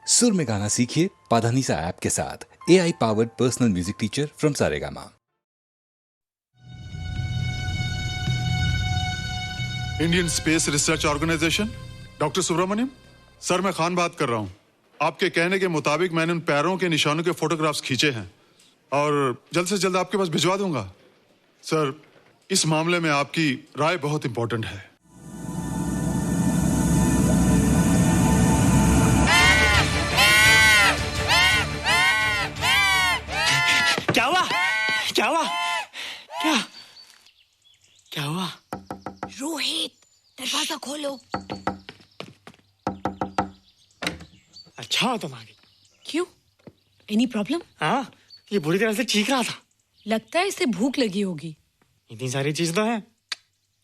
सुर में गाना सीखिए पाधानीसा ऐप के साथ। AI powered personal music teacher from Saregama. Indian space research organisation, doctor Subramaniam sir, मैं खान बात कर रहा हूँ। आपके कहने के मुताबिक मैंने उन पैरों के निशानों के फोटोग्राफ्स खींचे हैं और जल्द से जल्द आपके पास भिजवा दूंगा। सर, इस मामले में आपकी राय बहुत इंपॉर्टेंट है। क्या हुआ? क्या हुआ? क्या क्या हुआ? रोहित, दरवाजा खोलो। अच्छा हो तुम आ गई। क्यों? Any problem? हाँ, ये बुरी तरह से चीख रहा था। लगता है इसे भूख लगी होगी। इतनी सारी चीज तो है,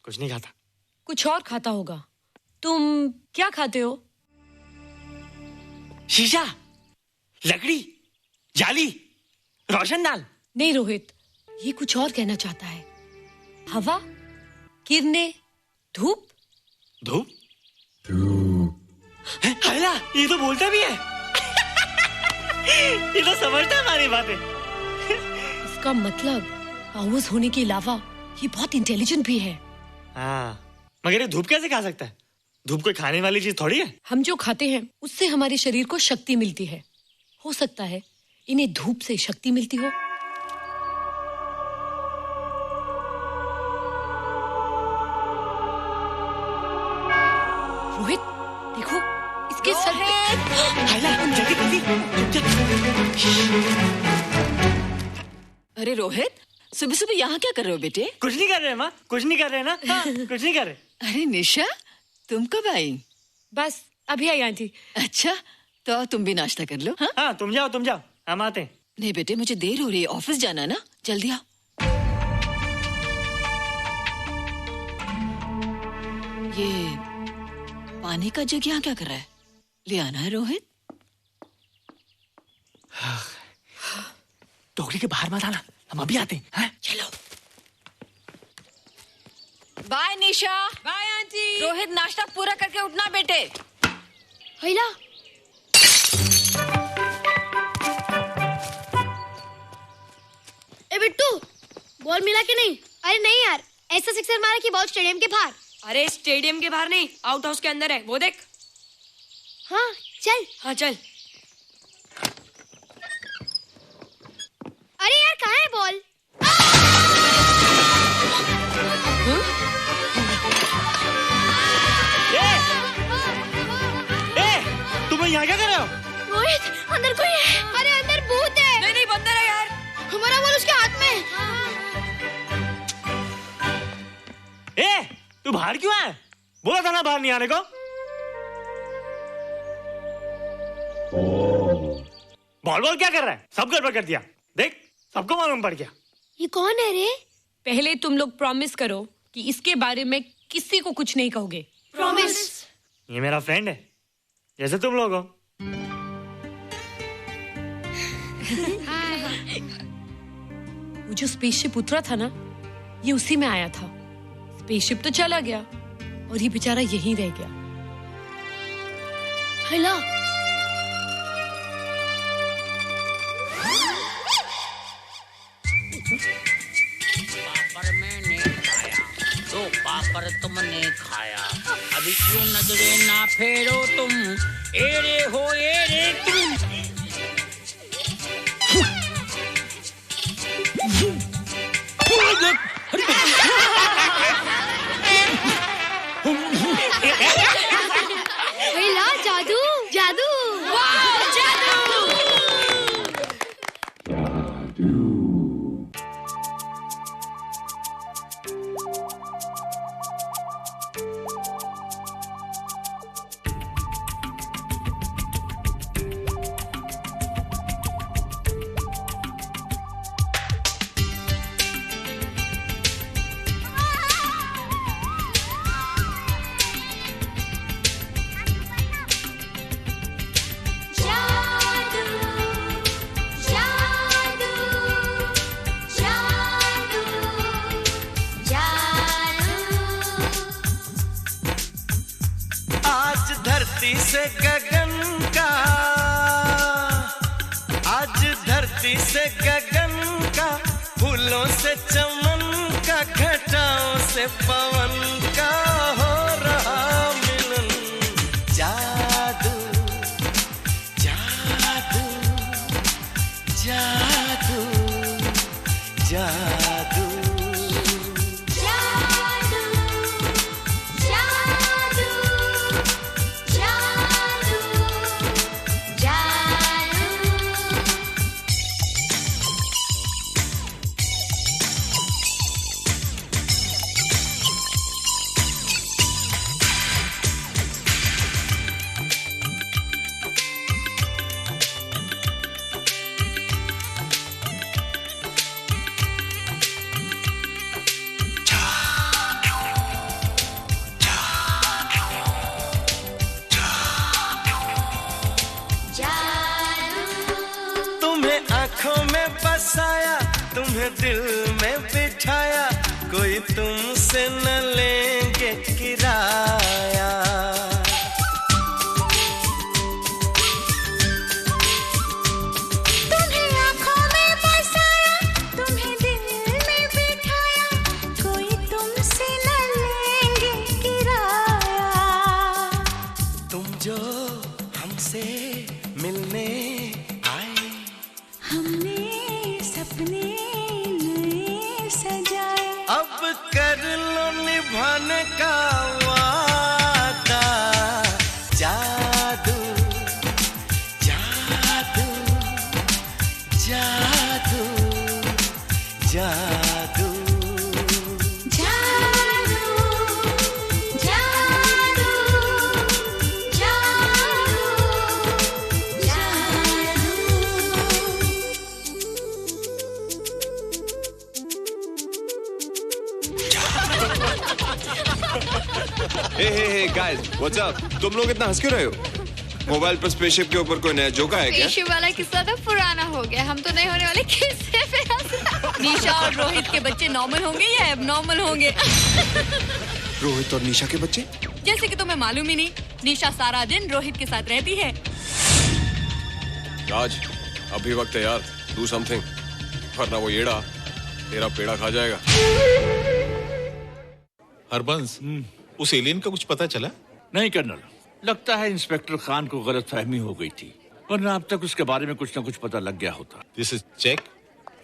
कुछ नहीं खाता। कुछ और खाता होगा। तुम क्या खाते हो? शीशा, लकड़ी, जाली, रोशनदान। नहीं रोहित, ये कुछ और कहना चाहता है। हवा, किरणें, धूप। धूप? हैला, ये तो बोलता भी है। ये तो समझता है हमारी बातें। इसका मतलब पावर्स होने के अलावा ये बहुत इंटेलिजेंट भी है। हाँ, मगर ये धूप कैसे खा सकता है? धूप कोई खाने वाली चीज थोड़ी है। हम जो खाते हैं उससे हमारे शरीर को शक्ति मिलती है। हो सकता है इन्हें धूप से शक्ति मिलती हो। रोहित, देखो इसके सर पे। हैला, जल्दी जल्दी। अरे रोहित, सुबह सुबह यहाँ क्या कर रहे हो बेटे? कुछ नहीं कर रहे माँ, कुछ नहीं कर रहे ना। हाँ, कुछ नहीं कर रहे। अरे निशा, तुम कब आई? बस अभी आई आंटी। अच्छा, तो तुम भी नाश्ता कर लो। हाँ, हाँ, तुम जाओ, हम आते हैं। नहीं बेटे, मुझे देर हो रही है, ऑफिस जाना ना, जल्दी आओ। ये पानी का जग यहाँ क्या कर रहा है? ले आना है रोहित। टोकरी के बाहर मत आना, हम अभी आते हैं। हाँ? चलो। Bye Nisha. Bye aunty. Rohit, नाश्ता पूरा करके उठना बेटे। हैला, ए बिट्टू, बॉल मिला कि नहीं? अरे नहीं यार, ऐसा सिक्सर मारा कि बॉल स्टेडियम के बाहर। अरे स्टेडियम के बाहर नहीं, आउट हाउस के अंदर है, वो देख। हाँ चल। हाँ चल। अरे यार, कहाँ है बॉल? तुम यहाँ क्या कर रहे हो? रोहित, अंदर कोई है। अरे अंदर भूत है। नहीं बंदर है यार। हमारा बॉल उसके हाथ में। तू बाहर क्यों है? बोला था ना बाहर नहीं आने को। बॉल क्या कर रहा है? सब गड़बड़ कर दिया। देख, सबको मालूम पड़ गया। ये कौन है रे? पहले तुम लोग प्रॉमिस करो कि इसके बारे में किसी को कुछ नहीं कहोगे। प्रॉमिस। ये मेरा फ्रेंड है, जैसे तुम लोग हो। वो जो स्पेसशिप उतरा था ना, ये उसी में आया था। स्पेसशिप तो चला गया और ये बेचारा यहीं रह गया। हैला, पापड़ मैंने खाया, दो पापड़ तुमने खाया, अभी क्यों नजरे ना फेरो तुम, एरे हो एरे तुम। हैला, जादू जादू। वाह, जादू। धरती से गगन का, फूलों से चमन का, घटाओं से पवन का हो रहा मिलन। जादू जादू जादू जादू बसाया, तुम्हें दिल में बिठाया, कोई तुमसे न लेंगे किराया। तुम्हें आँखों में बसाया, तुम्हें दिल में बिठाया, कोई तुमसे न लेंगे किराया। तुम जो हमसे मिलने आए, हमने सपने नए सजाए, अब कर लो निभाने का वादा। जादू जादू जादू जादू Hey guys, what's up? तुम लोग इतना हंस क्यों रहे हो? मोबाइल पर स्पेसशिप के ऊपर कोई नया जोक है क्या? स्पेसशिप वाला किस्सा तो पुराना हो गया, हम तो नहीं होने वाले किस्से पे हंसना। निशा और रोहित के बच्चे नॉर्मल होंगे या एबनॉर्मल होंगे? रोहित और निशा के बच्चे? जैसे कि तुम्हें मालूम ही नहीं, निशा सारा दिन रोहित के साथ रहती है। राज, अभी वक्त है यार, do something, वरना वो येड़ा तेरा पेड़ा खा जाएगा। हरबंस, उस एलियन का कुछ पता चला? नहीं कर्नल, लगता है इंस्पेक्टर खान को गलतफहमी हो गई थी, वरना अब तक उसके बारे में कुछ न कुछ पता लग गया होता। This is check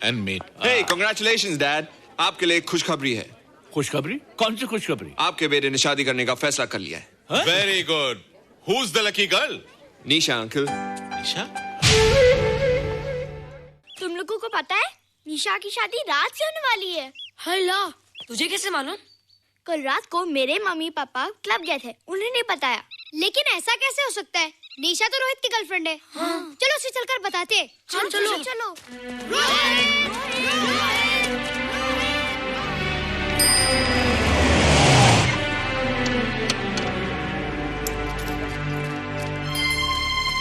and mate. Hey, congratulations dad, आपके लिए एक खुशखबरी है। खुशखबरी? कौन सी खुशखबरी? आपके बेटे ने शादी करने का फैसला कर लिया है। Very good. Who's the lucky girl? Nisha uncle. Nisha? तुम लोगों को पता है निशा की शादी रात से होने वाली है। हल्ला, तुझे कैसे मालूम? कल रात को मेरे मम्मी पापा क्लब गए थे, उन्हें नहीं बताया। लेकिन ऐसा कैसे हो सकता है? निशा तो रोहित की गर्लफ्रेंड है। हाँ। चलो उसे चलकर बताते हैं। चलो चलो चलो।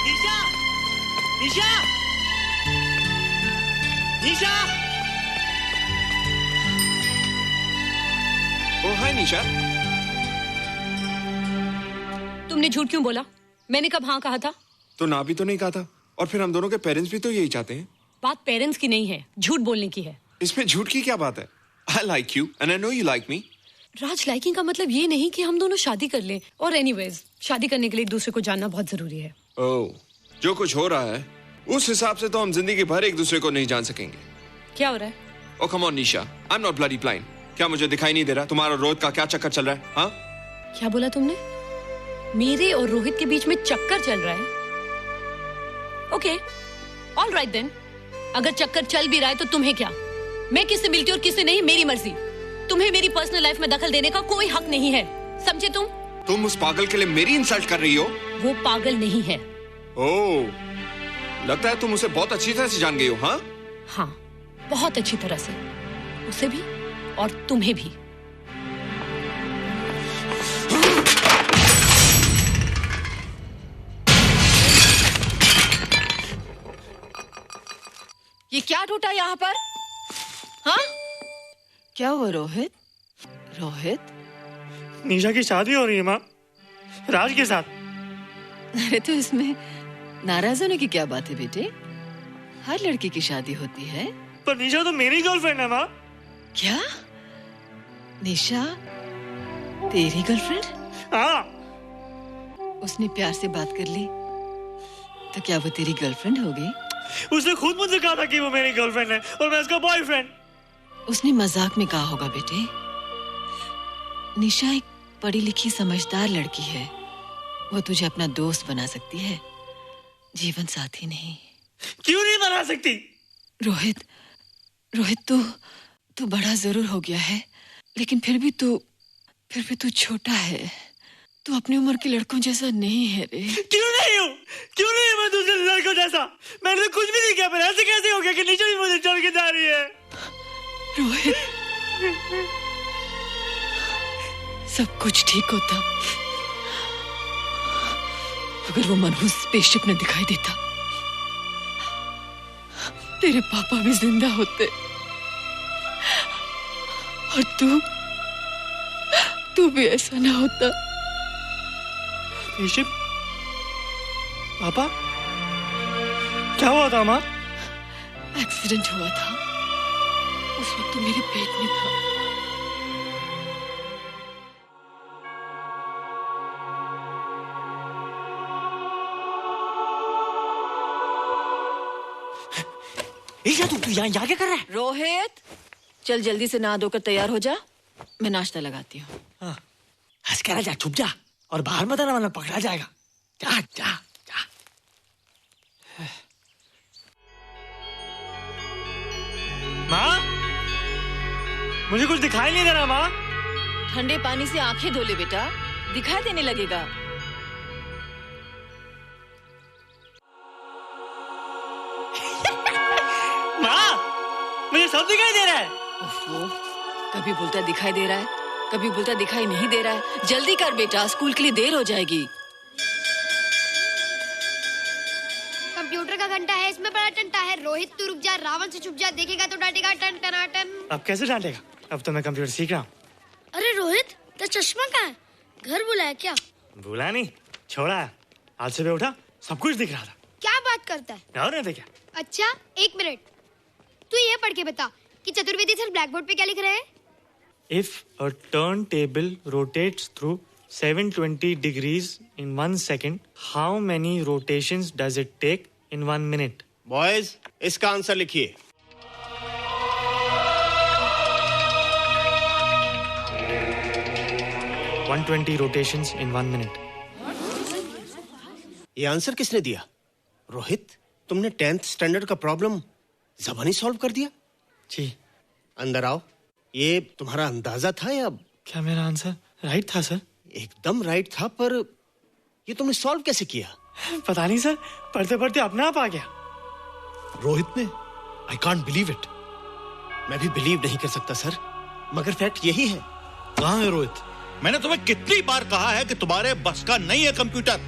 निशा, निशा, निशा। ओ हाय निशा। तुमने झूठ क्यों बोला? मैंने कब हाँ कहा था? तो ना भी तो नहीं कहा था, और फिर हम दोनों के पेरेंट्स भी तो यही चाहते हैं। बात पेरेंट्स की नहीं है, झूठ बोलने की है। इसमें झूठ की क्या बात है? I like you and I know you like me. Raj, liking का मतलब ये नहीं कि हम दोनों शादी कर लें। और एनीवेज, शादी करने के लिए एक दूसरे को जानना बहुत जरूरी है। ओह, जो कुछ हो रहा है उस हिसाब से तो हम जिंदगी भर एक दूसरे को नहीं जान सकेंगे। क्या हो रहा है? Oh come on Nisha, I'm not bloody blind. क्या मुझे दिखाई नहीं दे रहा तुम्हारा रोहित का क्या चक्कर चल रहा है? हाँ? क्या बोला तुमने? मेरे और रोहित के बीच में चक्कर चल रहा है? Okay, all right then. अगर चक्कर चल भी रहा है तो तुम्हें क्या? मैं किससे मिलती हूँ और किससे नहीं, मेरी मर्जी। तुम्हें मेरी पर्सनल लाइफ में दखल देने का कोई हक नहीं है, समझे तुम? तुम उस पागल के लिए मेरी इंसल्ट कर रही हो? वो पागल नहीं है। ओह, लगता है तुम उसे बहुत अच्छी तरह से जान गई हो। हाँ? हाँ, बहुत अच्छी तरह से, उसे भी और तुम्हें भी। ये क्या टूटा यहाँ पर? हाँ? क्या हुआ रोहित? रोहित? निशा की शादी हो रही है माँ, राज के साथ। अरे तो इसमें नाराज होने की क्या बात है बेटे? हर लड़की की शादी होती है। पर निशा तो मेरी गर्लफ्रेंड है माँ। क्या? निशा तेरी गर्लफ्रेंड? हाँ। उसने प्यार से बात कर ली तो क्या वो तेरी गर्लफ्रेंड हो गई? उसने खुद मुझसे कहा था कि वो मेरी गर्लफ्रेंड है और मैं उसका बॉयफ्रेंड। उसने मजाक में कहा होगा बेटे। निशा एक पढ़ी लिखी समझदार लड़की है। वो तुझे अपना दोस्त बना सकती है, जीवन साथी नहीं। क्यों नहीं बना सकती? रोहित, तू बड़ा जरूर हो गया है, लेकिन फिर भी तू छोटा है। तू अपनी उम्र के लड़कों जैसा नहीं है रे। क्यों नहीं हूँ? क्यों नहीं मैं दूसरे लड़कों जैसा? मैंने तो कुछ भी नहीं किया, पर ऐसे कैसे हो गया कि निशा भी मुझे छोड़ के जा रही है? रोहित, सब कुछ ठीक होता अगर वो मनहूस स्पेसशिप न दिखाई देता। तेरे पापा भी जिंदा होते और तू भी ऐसा ना होता। स्पेसशिप? पापा? क्या हुआ था माँ? एक्सीडेंट हुआ था, उस वक्त तो मेरे पेट में था। तू यहाँ क्या कर रहा है? रोहित, चल जल्दी से नहा धोकर तैयार हो जा, मैं नाश्ता लगाती हूँ। हंस कर जा, छुप जा और बाहर मत आना वरना पकड़ा जाएगा। जा जा जा। माँ, मुझे कुछ दिखाई नहीं दे रहा माँ। ठंडे पानी से आंखें धो ले बेटा, दिखाई देने लगेगा। मुझे सब दिखाई दे रहा है। कभी बोलता दिखाई दे रहा है, कभी बोलता दिखाई नहीं दे रहा है। जल्दी कर बेटा, स्कूल के लिए देर हो जाएगी। कंप्यूटर का घंटा है, इसमें बड़ा टंटा है। रोहित तू रुक जा, रावण से छुप जा, देखेगा तो डांटेगा टन टनाटन। अब कैसे डांटेगा? अब तो मैं कंप्यूटर सीख रहा हूँ। अरे रोहित, तेरा चश्मा कहाँ है? घर बुलाया क्या? भूला नहीं, छोड़ा है। आज सुबह उठा, सब कुछ दिख रहा था। क्या बात करता है? और नहीं तो क्या? अच्छा, एक मिनट, तू ये पढ़ के बता कि चतुर्वेदी सर ब्लैक बोर्ड पे क्या लिख रहे हैं? If a turntable rotates through 720 degrees in 1 second, how many rotations does it take in 1 minute? Boys, इसका आंसर लिखिए। — 120 rotations in 1 minute. ये आंसर किसने दिया? रोहित, तुमने 10th स्टैंडर्ड का प्रॉब्लम ज़बानी सॉल्व कर दिया? जी। अंदर आओ। ये तुम्हारा अंदाजा था या? क्या मेरा आंसर राइट था सर? एकदम राइट था, पर ये तुमने सॉल्व कैसे किया? पता नहीं सर, पढ़ते पढ़ते अपने आप आ गया। रोहित ने? I can't believe it. मैं भी बिलीव नहीं कर सकता सर, मगर फैक्ट यही है। कहाँ है रोहित? मैंने तुम्हें कितनी बार कहा है कि तुम्हारे बस का नहीं है कंप्यूटर।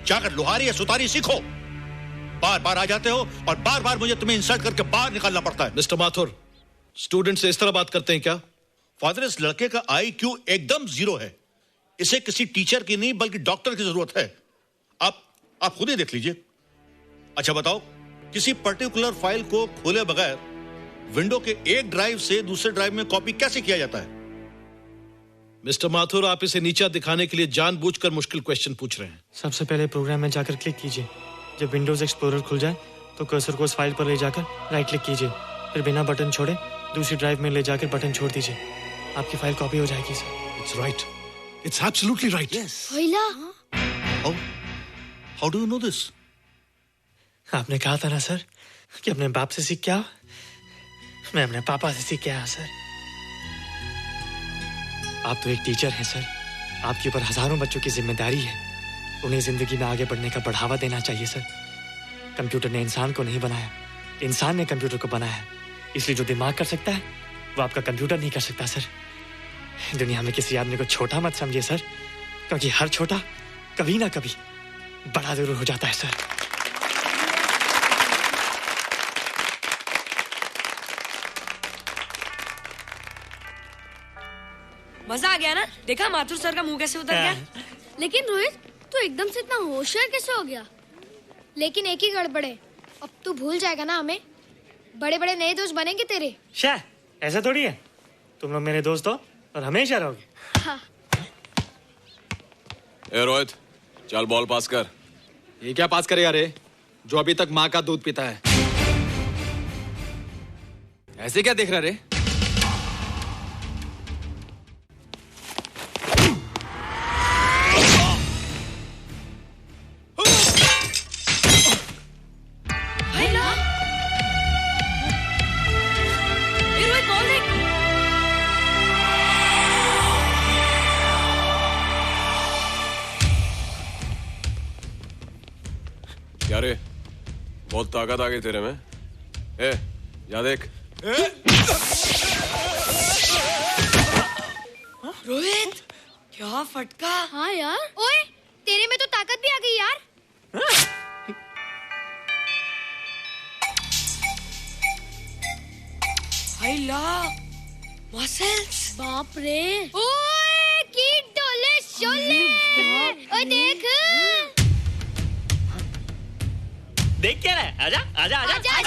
जाकर लोहारी या सुतारी सीखो। बार बार आ जाते हो और बार बार मुझे तुम्हें इंसल्ट करके बाहर निकालना पड़ता है। मिस्टर माथुर, स्टूडेंट से इस तरह बात करते हैं क्या? फादर, इस लड़के का IQ एकदम 0 है। इसे किसी टीचर की नहीं बल्कि डॉक्टर की जरूरत है। आप खुद ही देख लीजिए। अच्छा बताओ, किसी पर्टिकुलर फाइल को खोले बगैर विंडो के एक ड्राइव से दूसरे ड्राइव में कॉपी कैसे किया जाता है? मिस्टर माथुर, आप इसे नीचा दिखाने के लिए जानबूझकर मुश्किल क्वेश्चन पूछ रहे हैं। सबसे पहले प्रोग्राम में जाकर क्लिक कीजिए। जब विंडोज एक्सप्लोरर खुल जाए तो कर्सर को उस फाइल पर ले जाकर राइट क्लिक कीजिए, फिर बिना बटन छोड़े दूसरी ड्राइव में ले जाकर बटन छोड़ दीजिए। आपकी फाइल कॉपी हो जाएगी sir. It's right, it's absolutely right. भैया, how do you know this? आपने कहा था ना सर कि अपने बाप से सीख के आओ। मैं अपने पापा से सीख के आया सर। आप तो एक टीचर हैं सर, आपके ऊपर हजारों बच्चों की जिम्मेदारी है। उन्हें जिंदगी में आगे बढ़ने का बढ़ावा देना चाहिए सर। कंप्यूटर ने इंसान को नहीं बनाया, इंसान ने कंप्यूटर को बनाया। इसलिए जो दिमाग कर सकता है वो आपका कंप्यूटर नहीं कर सकता सर। दुनिया में किसी आदमी को छोटा मत समझिए सर, क्योंकि हर छोटा कभी ना कभी बड़ा जरूर हो जाता है सर। मजा आ गया ना? देखा माथुर सर का मुंह कैसे उतर गया? लेकिन रोहित, तू एकदम से इतना होशियार कैसे हो गया? लेकिन एक ही गड़बड़ है, अब तू भूल जाएगा ना हमें। बड़े बड़े नए दोस्त बनेंगे तेरे। शाह, ऐसा थोड़ी है। तुम लोग मेरे दोस्त हो और हमेशा रहोगे। हाँ। ए रोहित, चल बॉल पास कर। ये क्या पास करेगा रे, जो अभी तक माँ का दूध पीता है? ऐसे क्या देख रहा रे? क्या रे, बहुत ताकत आ गई तेरे में। ए, जा देख। रोहित, क्या फटका। हाँ यार। ओए, तेरे में तो ताकत भी आ गई यार। मसल्स। बाप रे। ओए, की डोले शोले। ओए देख। देख क्या रहा है? आजा आजा आजा आजा आजा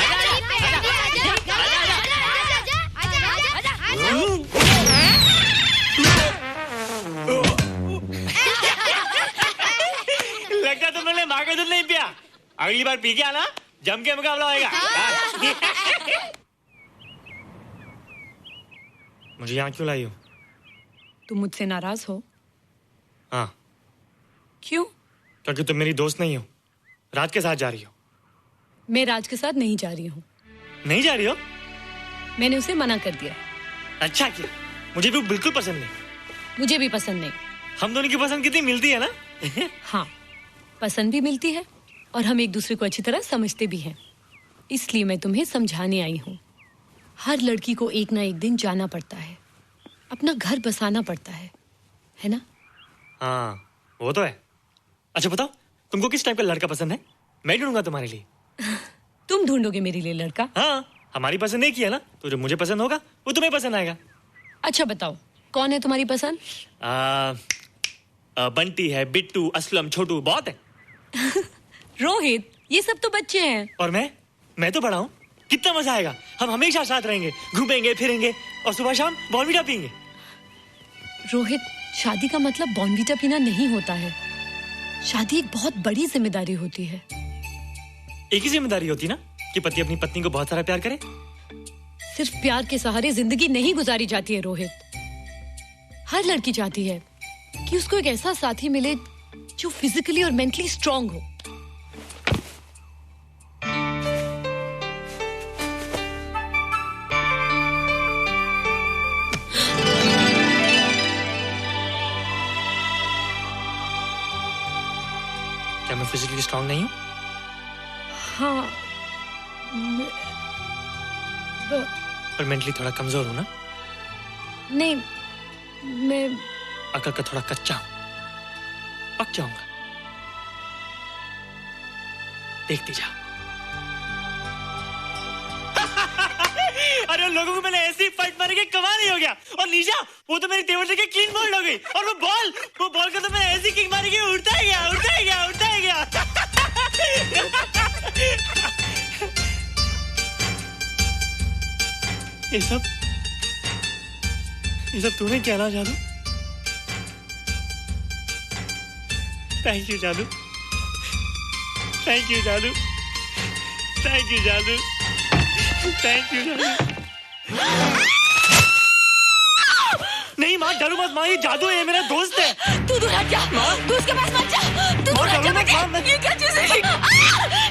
लगता तुमने माँ का दूध नहीं पिया। अगली बार पी के आना, जम के मुकाबला होएगा। मुझे यहाँ क्यों लाई हो? तुम मुझसे नाराज हो? हाँ। क्यों? क्योंकि तुम मेरी दोस्त नहीं हो, राज के साथ जा रही हो। मैं राज के साथ नहीं जा रही हूँ। नहीं जा रही हो? मैंने उसे मना कर दिया। अच्छा किया, मुझे भी बिल्कुल पसंद नहीं। मुझे भी पसंद नहीं। हम दोनों की पसंद कितनी मिलती है ना। हाँ, पसंद भी मिलती है और हम एक दूसरे को अच्छी तरह समझते भी हैं। इसलिए मैं तुम्हें समझाने आई हूँ। हर लड़की को एक ना एक दिन जाना पड़ता है, अपना घर बसाना पड़ता है ना? हाँ, वो तो है। अच्छा बताओ, तुमको किस टाइप का लड़का पसंद है? मैं ढूंढूंगा तुम्हारे लिए। तुम ढूंढोगे मेरे लिए लड़का? हाँ, हमारी पसंद एक ही है ना, तो जो मुझे पसंद होगा वो तुम्हें पसंद आएगा। अच्छा बताओ, कौन है तुम्हारी पसंद? बंटी है, बिट्टू, असलम, छोटू, बहुत है। रोहित, ये सब तो बच्चे हैं। और मैं तो बड़ा हूँ। कितना मजा आएगा, हम हमेशा साथ रहेंगे, घूमेंगे फिरेंगे और सुबह शाम बॉर्नवीटा पीएंगे। रोहित, शादी का मतलब बॉर्नवीटा पीना नहीं होता है। शादी एक बहुत बड़ी जिम्मेदारी होती है। एक ही जिम्मेदारी होती ना कि पति अपनी पत्नी को बहुत सारा प्यार करे। सिर्फ प्यार के सहारे जिंदगी नहीं गुजारी जाती है रोहित। हर लड़की चाहती है कि उसको एक ऐसा साथी मिले जो फिजिकली और मेंटली स्ट्रांग हो। क्या मैं फिजिकली स्ट्रांग नहीं हूँ? हाँ, पर मेंटली थोड़ा कमजोर हूँ ना? नहीं, मैं अकल का थोड़ा कच्चा हूँ, पक जाऊंगा। देखती जा। अरे लोगों को मैंने ऐसी फाइट मारी कि कमाल ही हो गया। और निशा, वो तो मेरी टेबल से क्लीन बोल्ड हो गई। और वो बॉल को तो मैंने ऐसी किक मारी कि उड़ता ही गया, उड़ता ही गया, उड़ता ही गया। ये सब तूने कहना जादू? थैंक यू जादू, थैंक यू जादू, थैंक यू जादू, थैंक यू जादू। नहीं माँ, डरो मत माँ, ये जादू है, ये मेरा दोस्त है। तू दूर हट जा, तू उसके पास मत जा, तू दूर हट जा बेटे। ये क्या चीज़ है?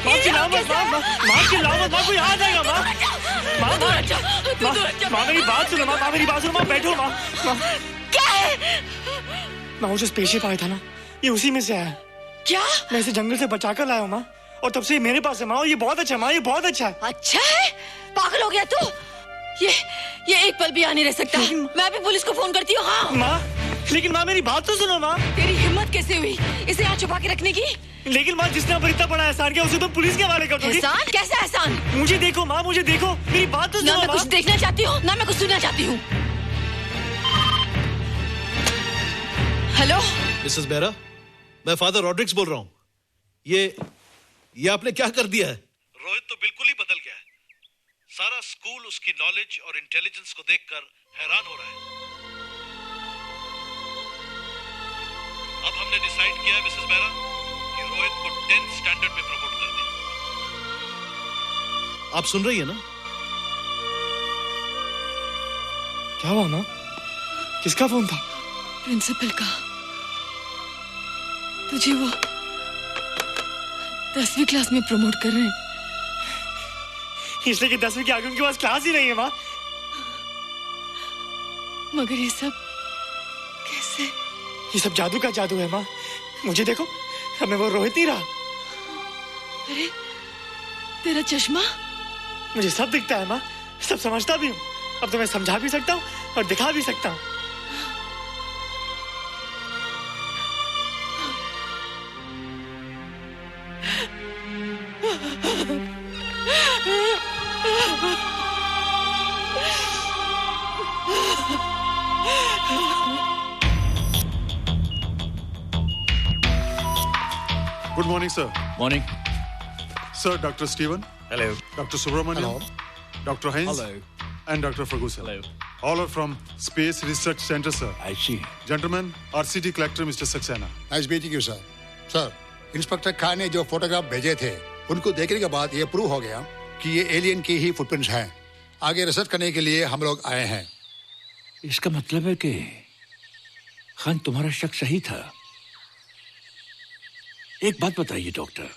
माँ चिल्लाओ मत, माँ चिल्लाओ मत, माँ कोई आ जाएगा। माँ मेरी बात सुनो, माँ मेरी बात सुनो, माँ बैठो। माँ क्या है? माँ वो जो स्पेसशिप आया था ना, ये उसी में से आया। क्या? मैं इसे जंगल से बचा कर लाया हूँ माँ, और तब से ये मेरे पास है माँ। और ये बहुत अच्छा है माँ, ये बहुत अच्छा है। अच्छा है? पागल हो गया तू? ये एक पल भी यहाँ नहीं रह सकता। मैं अभी पुलिस को फोन करती हूँ। हाँ माँ, लेकिन माँ मेरी बात तो सुनो माँ। तेरी हिम्मत कैसे हुई इसे यहाँ छुपा के रखने की? लेकिन माँ, जिसने अब इतना बड़ा एहसान किया उसे तो पुलिस के हवाले कर दोगी। एहसान? कैसा एहसान? मुझे देखो माँ, मुझे देखो, मेरी बात तो सुनो। ना मैं कुछ देखना चाहती हूँ, ना मैं कुछ सुनना चाहती हूँ। हेलो मिसेस बेरा, मैं फादर रॉड्रिक्स बोल रहा हूँ। ये आपने क्या कर दिया है? रोहित तो सारा स्कूल उसकी नॉलेज और इंटेलिजेंस को देखकर हैरान हो रहा है। अब हमने डिसाइड किया है मिसेस मेहरा कि रोहित को 10th स्टैंडर्ड में प्रमोट कर दें। आप सुन रही है ना? क्या हुआ माँ? किसका फोन था? प्रिंसिपल का। तुझे वो 10वीं क्लास में प्रमोट कर रहे हैं। इसलिए कि 10वीं के आगे उनके पास क्लास ही नहीं है माँ। मगर ये सब कैसे? ये सब जादू का जादू है माँ। मुझे देखो, अब मैं वो रोहित नहीं रहा। अरे तेरा चश्मा? मुझे सब दिखता है माँ, सब समझता भी हूँ। अब तो मैं समझा भी सकता हूँ और दिखा भी सकता हूँ। Good morning, sir. Morning. Sir, Dr. Steven. Hello. Dr. Subramaniam. Hello. Dr. Heinz. Hello. And Dr. Ferguson. Hello. All are from Space Research Center, sir. I see. Gentlemen, RCT collector Mr. Saxena. Nice meeting you sir. Sir, inspector Khan ने जो photograph भेजे थे उनको देखने के बाद ये prove हो गया कि ये एलियन की ही फुटप्रिंट्स हैं। आगे रिसर्च करने के लिए हम लोग आए हैं। इसका मतलब है कि खान तुम्हारा शक सही था। एक बात बताइए डॉक्टर,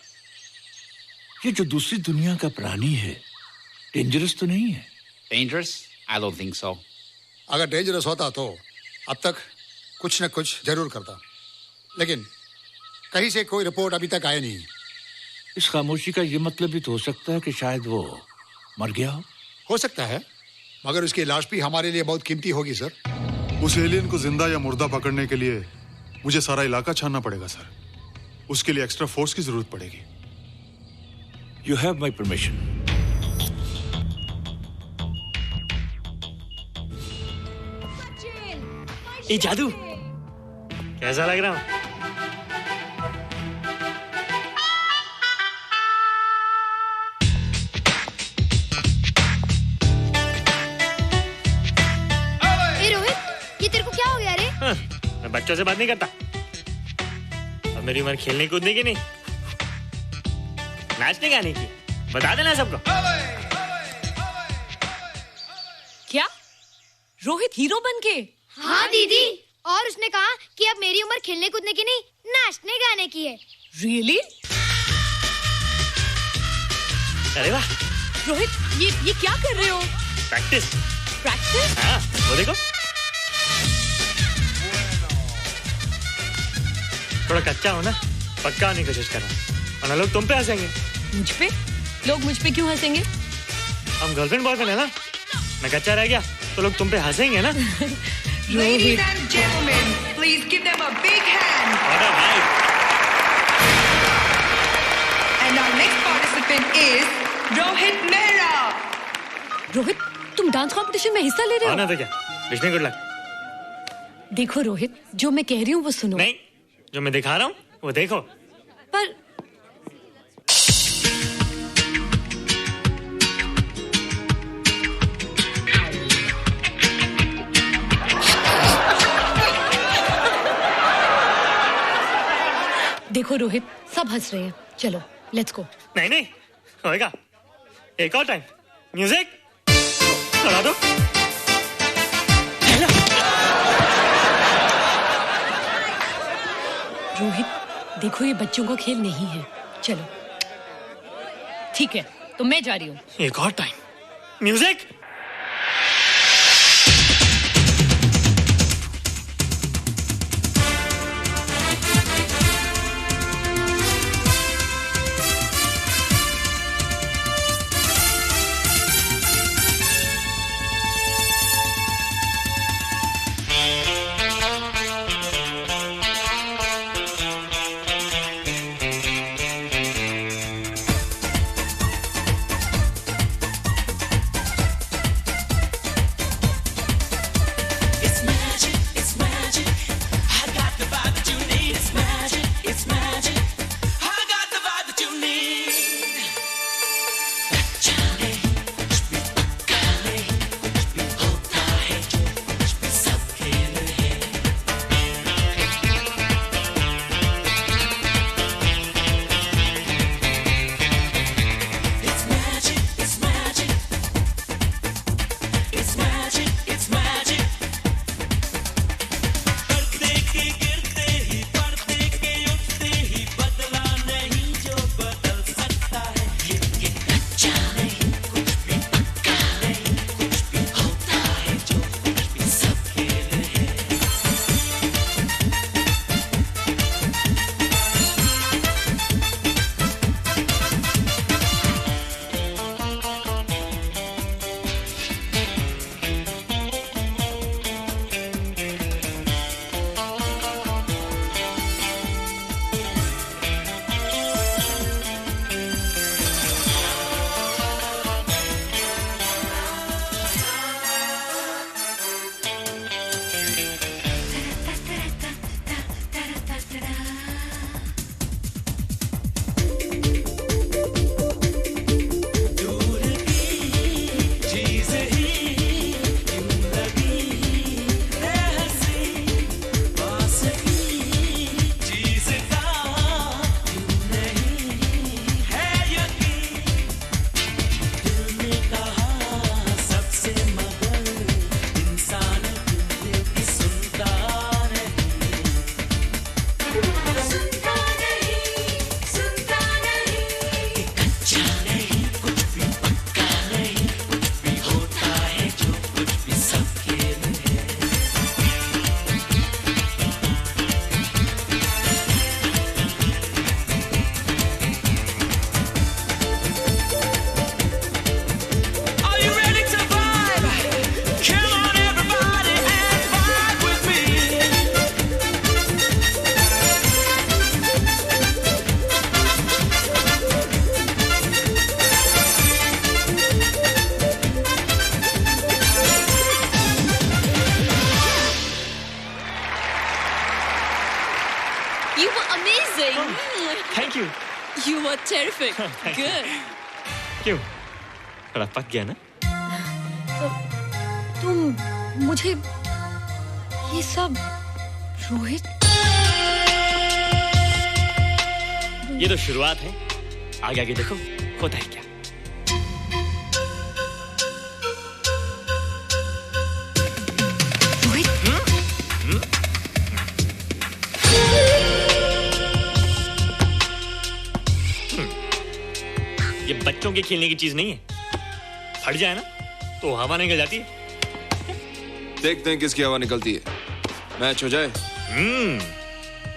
ये जो दूसरी दुनिया का प्राणी है डेंजरस तो नहीं है? Dangerous? I don't think so. अगर डेंजरस होता तो अब तक कुछ न कुछ जरूर करता, लेकिन कहीं से कोई रिपोर्ट अभी तक आई नहीं। इस खामोशी का ये मतलब भी तो हो सकता है कि शायद वो मर गया हो सकता है, मगर उसकी लाश भी हमारे लिए बहुत कीमती होगी सर। उस एलियन को जिंदा या मुर्दा पकड़ने के लिए मुझे सारा इलाका छानना पड़ेगा सर। उसके लिए एक्स्ट्रा फोर्स की जरूरत पड़ेगी। You have my permission. ये जादू कैसा लग रहा हूँ? ए रोहित, ये तेरे को क्या हो गया रे? मैं बच्चों से बात नहीं करता। अब मेरी उम्र खेलने कूदने की नहीं, नाचने गाने की। बता देना सबको। क्या रोहित हीरो बन के? हाँ दीदी, और उसने कहा कि अब मेरी उम्र खेलने कूदने की नहीं, नाचने गाने की है। Really? अरे वाह रोहित, ये क्या कर रहे हो? प्रैक्टिस। प्रैक्टिस? हाँ, वो देखो। थोड़ा कच्चा हो ना, पक्का होने की कोशिश कर रहा हूँ, वरना लोग तुम पे हंसेंगे। मुझ पे? लोग मुझ पे क्यों हंसेंगे? हम गर्लफ्रेंड बॉयफ्रेंड है ना, मैं कच्चा रह गया तो लोग तुम पे हंसेंगे ना। Ladies and gentlemen, please give them a big hand. And our next participant is Rohit Mehra. Rohit, तुम डांस कंपटीशन में हिस्सा ले रहे हो? ना तो क्या, विश मी गुड लक। देखो रोहित, जो मैं कह रही हूँ वो सुनो। नहीं, जो मैं दिखा रहा हूँ वो देखो। पर देखो रोहित, सब हंस रहे हैं। चलो लेट्स गो। नहीं नहीं होएगा, एक और टाइम। म्यूजिक चला दो। रोहित देखो, ये बच्चों का खेल नहीं है। चलो ठीक है, तो मैं जा रही हूँ। एक और टाइम। म्यूजिक। Terrific. Good. क्यों? थोड़ा पक गया ना? तुम मुझे ये सब रोहित ये तो शुरुआत है, आगे आगे देखो होता है क्या। ये बच्चों के खेलने की चीज नहीं है, फट जाए ना तो हवा निकल जाती है। देखते हैं किसकी हवा निकलती है। मैच हो जाए।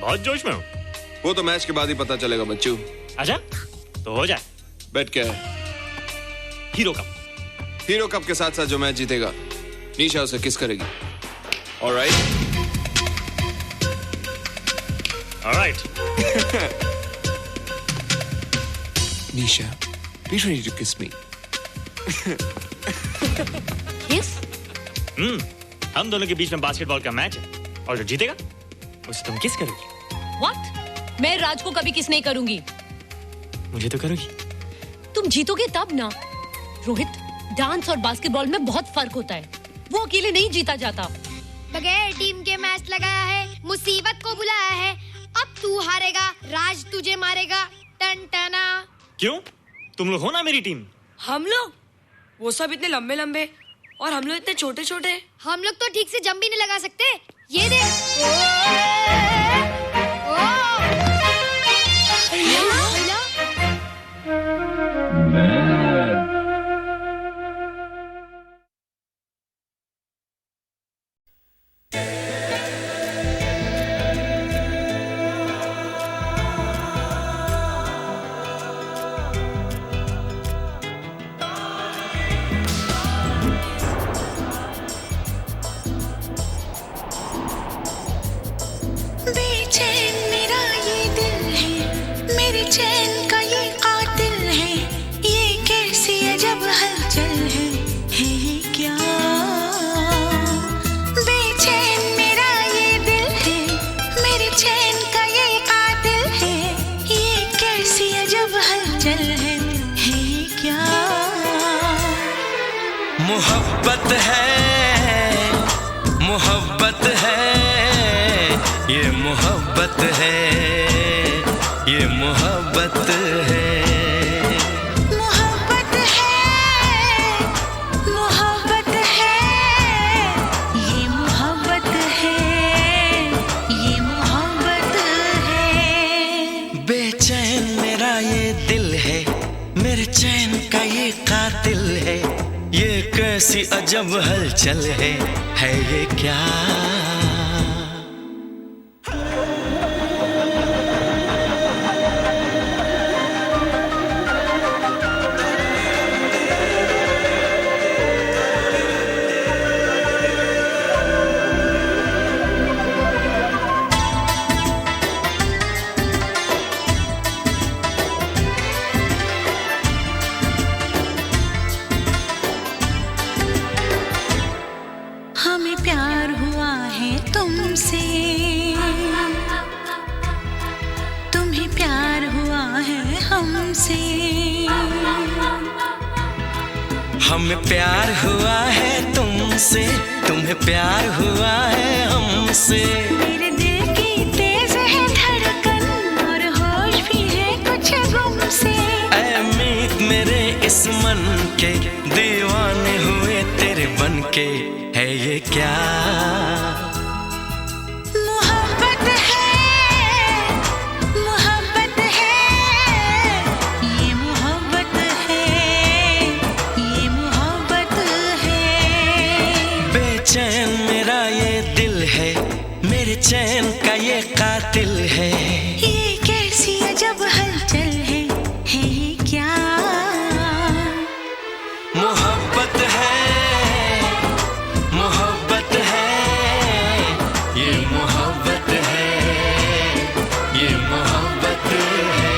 बहुत जोश में हूँ। वो तो मैच के बाद ही पता चलेगा बच्चू। अच्छा तो हो जाए। बेट क्या है? Hero cup. हीरो कप के साथ साथ जो मैच जीतेगा निशा उसे किस करेगी। Alright. Nisha, be ready to kiss me. Kiss? हम दोनों के बीच में बास्केटबॉल का मैच है और जो जीतेगा उसे तुम किस करोगी। What? मैं राज को कभी किस नहीं करूंगी। मुझे तो करोगी। तुम जीतोगे तब ना। रोहित, डांस और बास्केटबॉल में बहुत फर्क होता है, वो अकेले नहीं जीता जाता। बगैर टीम के मैच लगाया है, मुसीबत को बुलाया है। अब तू हारेगा, राज तुझे मारेगा। टन टना। क्यों? तुम लोग हो ना मेरी टीम। हम लोग? वो सब इतने लंबे लंबे और हम लोग इतने छोटे छोटे। हम लोग तो ठीक से जंप भी नहीं लगा सकते। ये देख। बेचैन मेरा ये दिल है, मेरे चैन का ये कातिल है, ये कैसी अजब हलचल है ये क्या? बेचैन मेरा ये दिल है, मेरे चैन का ये कातिल है, ये कैसी अजब हलचल है ये क्या? मोहब्बत है, मोहब्बत है, ये मोहब्बत है, ये मोहब्बत है। मोहब्बत है, मोहब्बत है, ये मोहब्बत है, ये मोहब्बत है। बेचैन मेरा ये दिल है, मेरे चैन का ये कातिल है, ये कैसी अजब हलचल है ये क्या? हमें प्यार हुआ है तुमसे, तुम्हें प्यार हुआ है हमसे। हमें प्यार हुआ है तुमसे, तुम्हें प्यार हुआ है हमसे। मेरे दिल की तेज है धड़कन और होश भी है कुछ गुम से। ऐ मीत मेरे इस मन के दीवाने हुए तेरे बन के है ये क्या? मोहब्बत है, मोहब्बत है, ये मोहब्बत है, ये मोहब्बत है। बेचैन मेरा ये दिल है, मेरे चैन का ये कातिल है, ये कैसी अजब हलचल है ये क्या? मोहब्बत है, मोहब्बत है, ये मोहब्बत है, ये मोहब्बत है।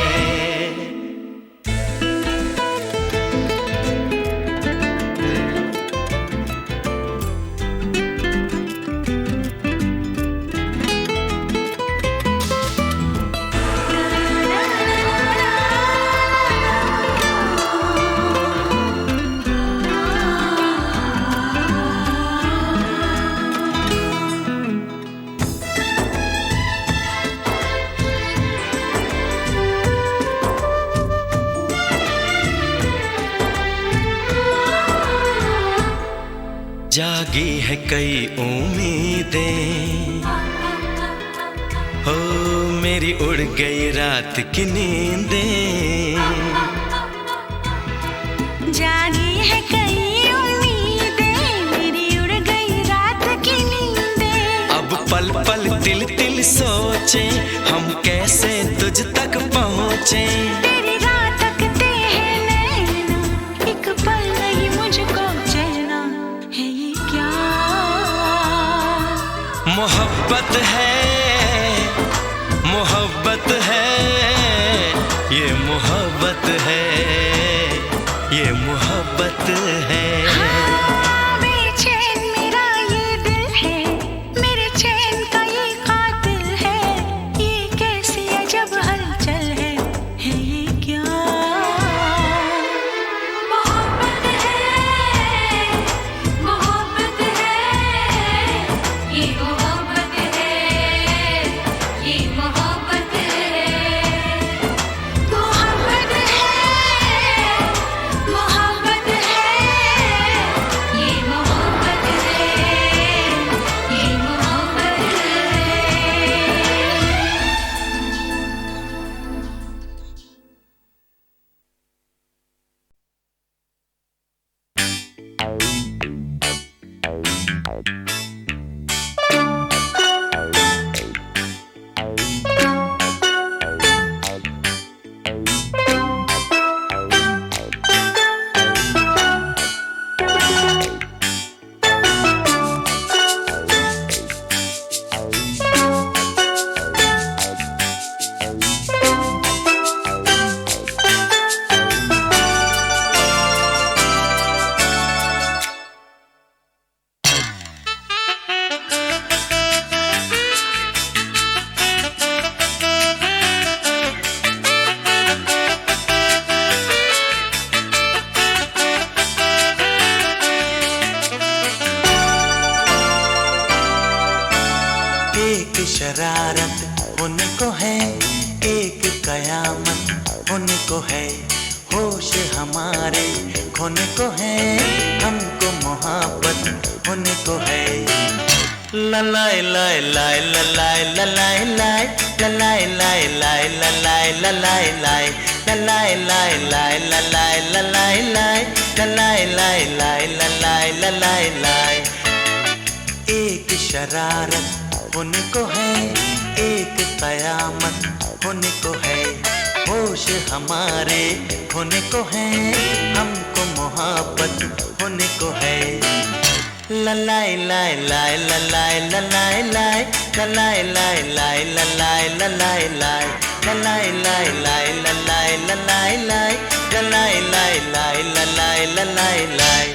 जागी है कई उम्मीदें, हो मेरी उड़ गई रात की नींदें। जागी है कई उम्मीदें, मेरी उड़ गई रात की नींदें। अब पल पल तिल तिल सोचे हम कैसे तुझ तक पहुँचे। तेरी राह तकते हैं नैना, एक पल नहीं मुझको चैना। है ये क्या मोहब्बत है, मोहब्बत है, ये मोहब्बत है, ये मोहब्बत है। हाँ, बेचैन मेरा ये दिल है, मेरे चैन का ये कातिल है। ये कैसी अजब हलचल है ये क्या मोहब्बत है, मोहब्बत है, ये मोहब्बत है, ये मोहब्बत है। मोहब्बत है, मोहब्बत है, ये मोहब्बत है, ये मोहब्बत एक शरारत होने को है, एक कयामत होने को है। होश हमारे खोने को है, हमको मोहब्बत होने को है। ललाए लाए लाए ललाए ललाए लाए ललाए लाए लाए ललाए ललाए लाए ललाए लाए लाए ललाए ललाए लाए ललाए लाए लाए ललाए ललाए लाए। एक शरारत होने को है, एक कयामत होने को है। होश हमारे होने को है, हमको मोहब्बत होने को है। ललाए लाए लाए ललाए ललाए लाए ललाए लाए लाए ललाए ललाए लाए ललाए लाए लाए ललाए ललाए लाए ललाए लाए लाए ललाए ललाए लाए।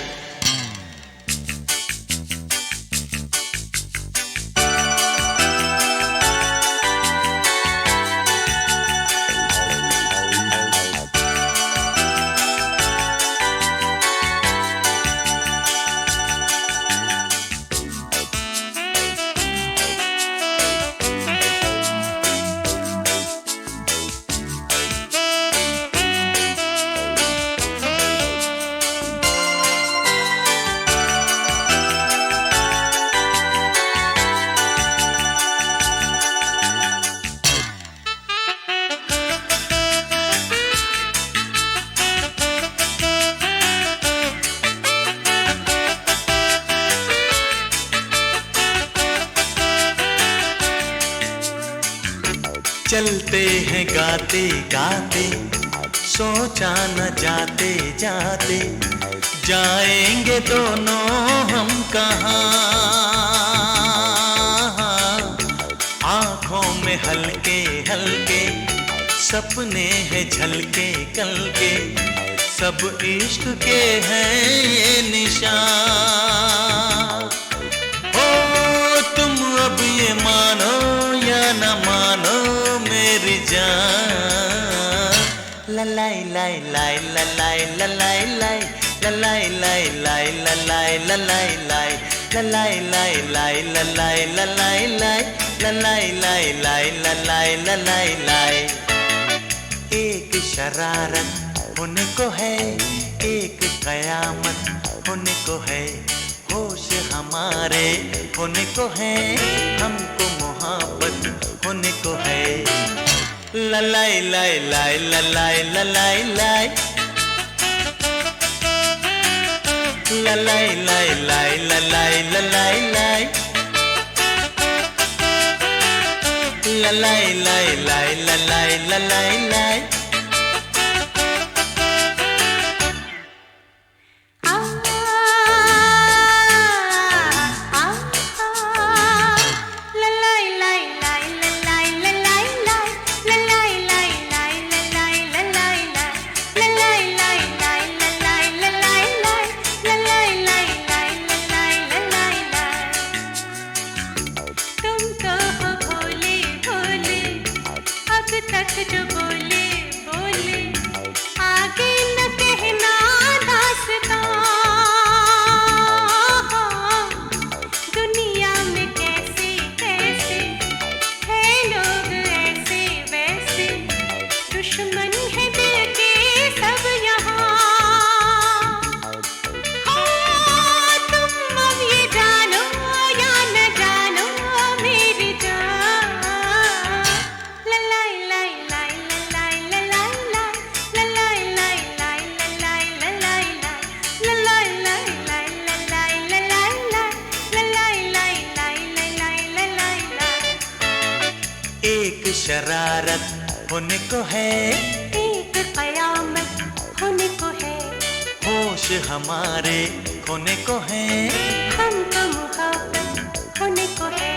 चलते हैं गाते गाते, सोचा न जाते जाते, जाएंगे दोनों हम कहाँ। आँखों में हल्के हल्के सपने हैं झलके कल के, सब इश्क के हैं ये निशान। ओ तुम अब ये मानो या न मानो मेरी जान। ललाई लाई लाई ललाई ललाई लाई ललाई लाई लाई ललाई ललाई लाई ललाई लाई लाई ललाई ललाई लाई ललाई लाई लाई ललाई ललाई लाई। एक शरारत होने को है, एक कयामत होने को है। होश हमारे होने को है, हमको मोहब्बत होने को है। ललाई लाई लाई ललाई ललाई लाई, ललाई लाई लाई ललाई ललाई लाई, ललाई लाई लाई ललाई ललाई लाई। शरारत होने को है, एक कयामत होने को है, होश हमारे खोने को है, हमको मोहब्बत होने को है।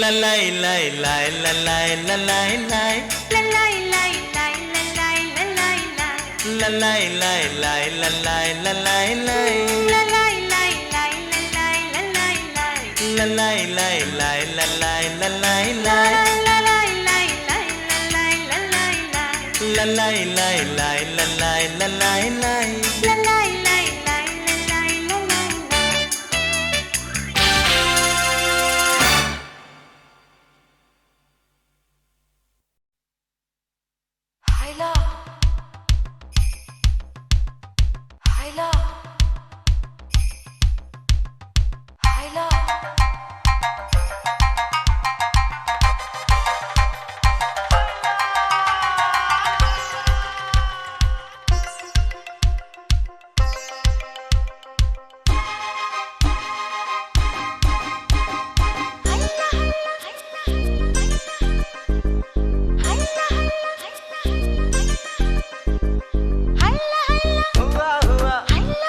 ललाई लाई लाई ललाई ललाई लाई, ललाई लाई लाई ललाई ललाई लाई, ललाई लाई लाई ललाई ललाई लाई, ललाई लाई लाई ललाई ललाई लाई, ललाई लाई लाई ललाई ललाई लाई, ललाई लाई लाई ललाई ललाई लाई, ललाई लाई लाई ललाई ललाई लाई। हाइला हाइला हाइला हल्ला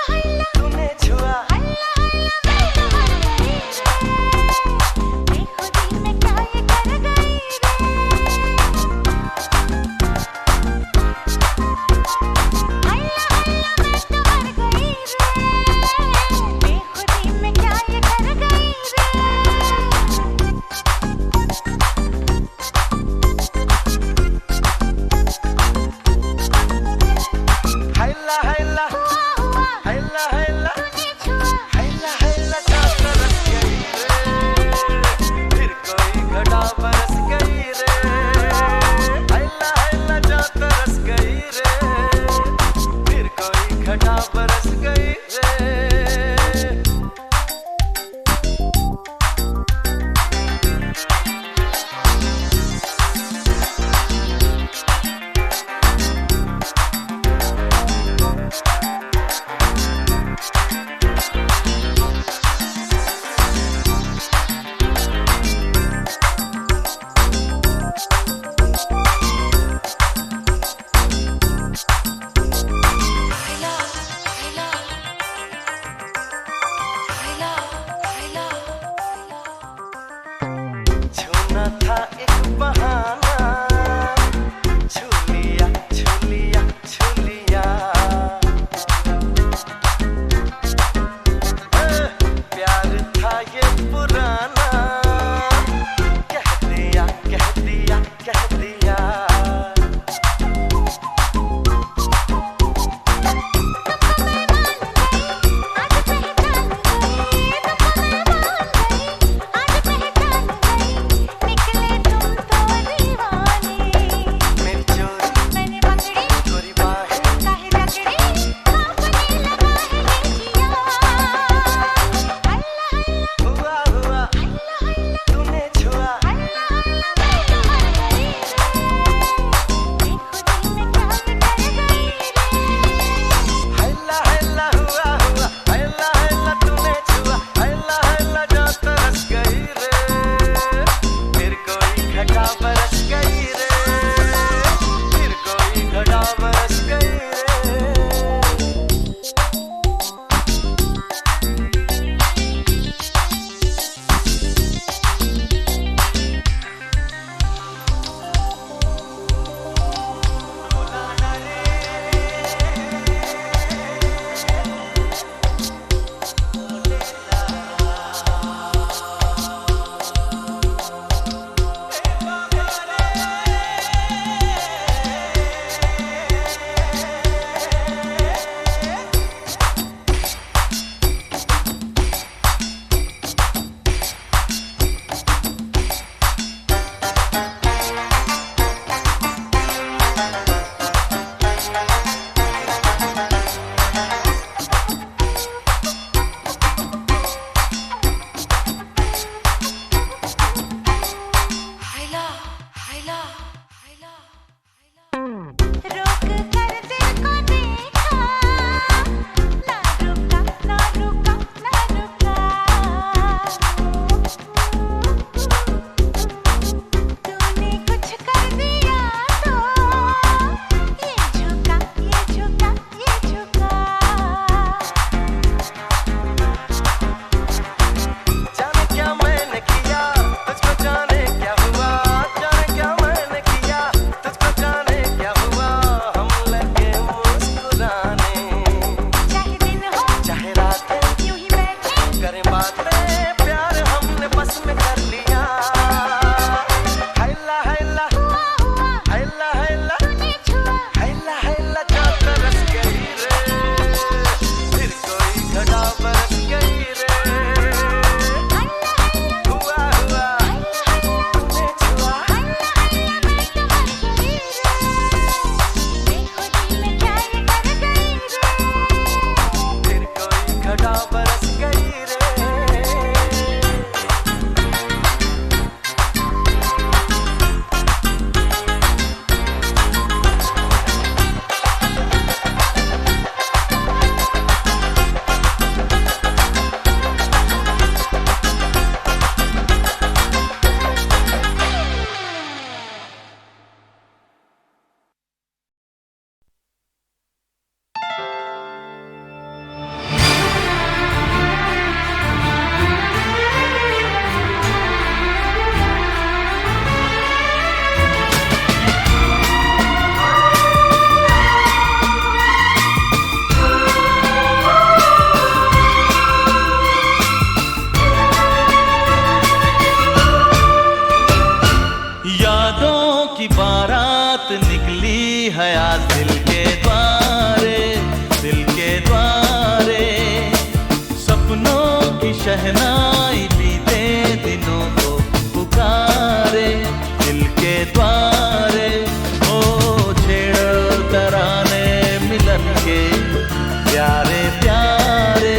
प्यारे प्यारे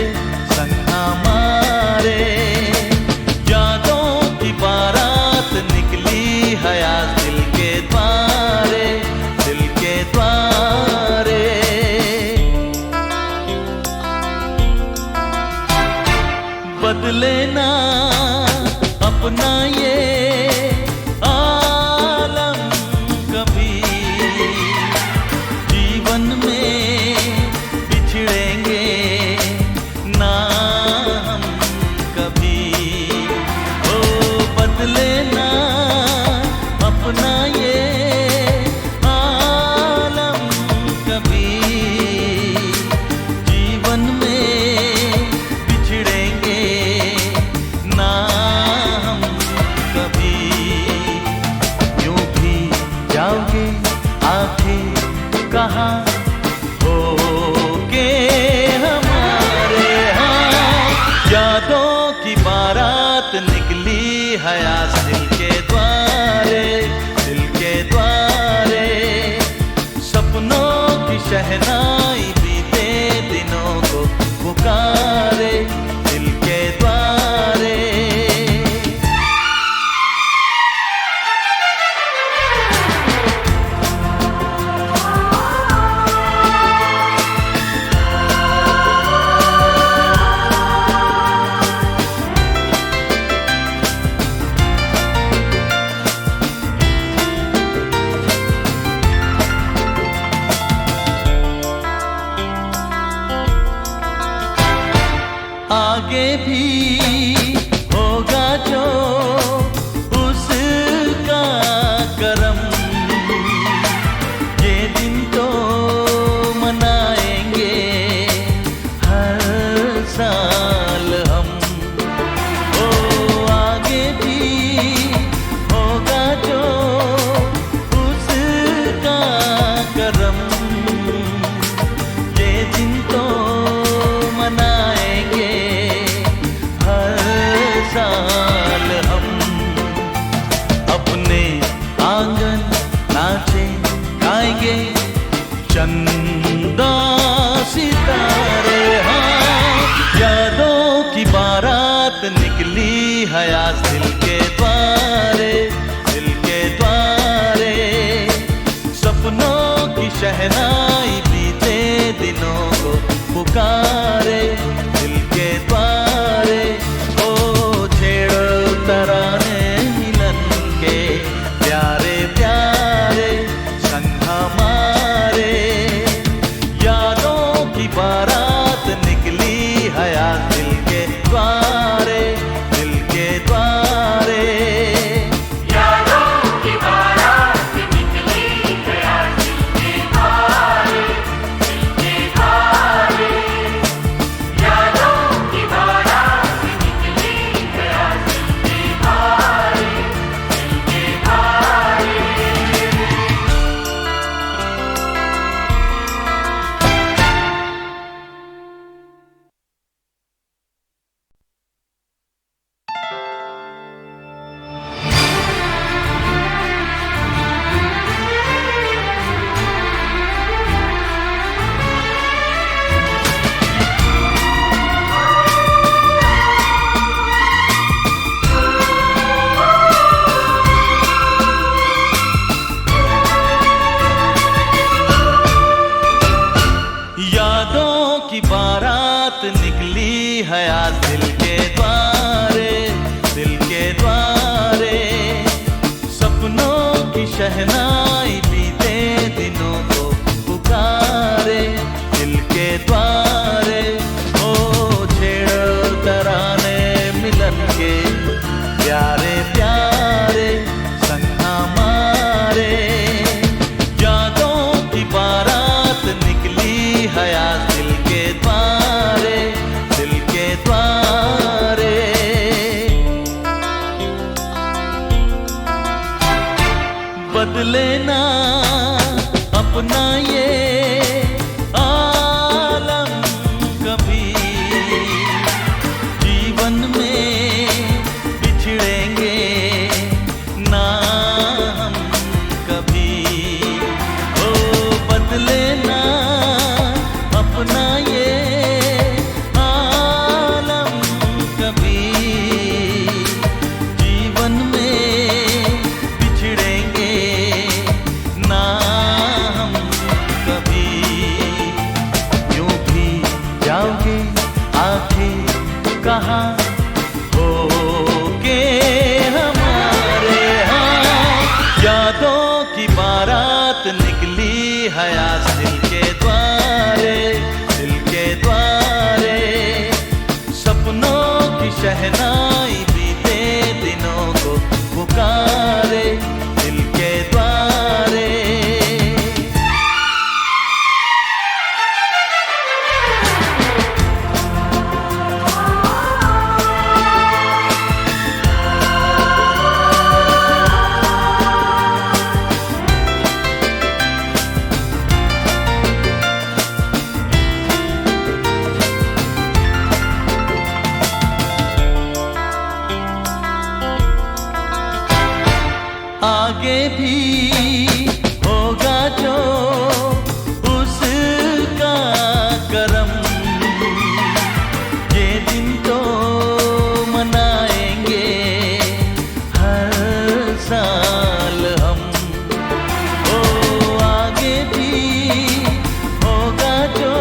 संग हमारे। यादों की बारात निकली है आज दिल के द्वारे, दिल के द्वारे। बदले ना अपना ये आलम कभी, जीवन में बिछड़ेंगे ना हम कभी। ओ बदले ना अपना ये आलम कभी, जीवन में बिछड़ेंगे ना हम कभी। यूं भी जाओगे आखिर कहाँ होगे हमारे। हाँ, यादों की बारात निकली है आज दिल के द्वारे, दिल के द्वारे। सपनों की शहनाई बीते दिनों को पुकारे, दिल के द्वारे। आगे भी होगा जो उसका करम, ये दिन तो मनाएंगे हर साल हम। ओ आगे भी होगा जो उसका करम, ये दिन तो मनाएंगे हर साल हम। अपने आंगन नाचे गाएंगे चंदा सितारे। हाँ, यादों की बारात निकली है आज दिल के द्वारे, दिल के द्वारे। सपनों की शहनाई बीते दिनों को पुकारे, दिल के द्वारे। ओ छेड़ो तराने मिलन के प्यारे प्यारे संग हमारे। यादों की बारात निकली है आज दिल के द्वारे, दिल के द्वारे। यादों की बारात निकली है आज दिल के द्वारे, दिल के द्वारे। यादों की बारात निकली है आज दिल के द्वारे, दिल के द्वारे। यादों की बारात निकली है आज दिल के द्वारे, दिल के द्वारे। सपनों की शहनाई बीते दिनों को पुकारे, दिल के द्वारे। ओ छेड़ो तराने मिलन के प्यारे प्यारे संग हमारे। यादों की बारात निकली है आज दिल के द्वारे, दिल के द्वारे। बदले ना अपना ये आलम आंखें कहाँ हो के हमारे, हाँ यादों की बारात निकली है आज दिल के द्वारे, दिल के द्वारे। सपनों की शहनाई बीते दिनों को पुकारे दिल के द्वारे। आगे भी होगा जो उसका करम, ये दिन तो मनाएंगे हर साल हम। ओ आगे भी होगा जो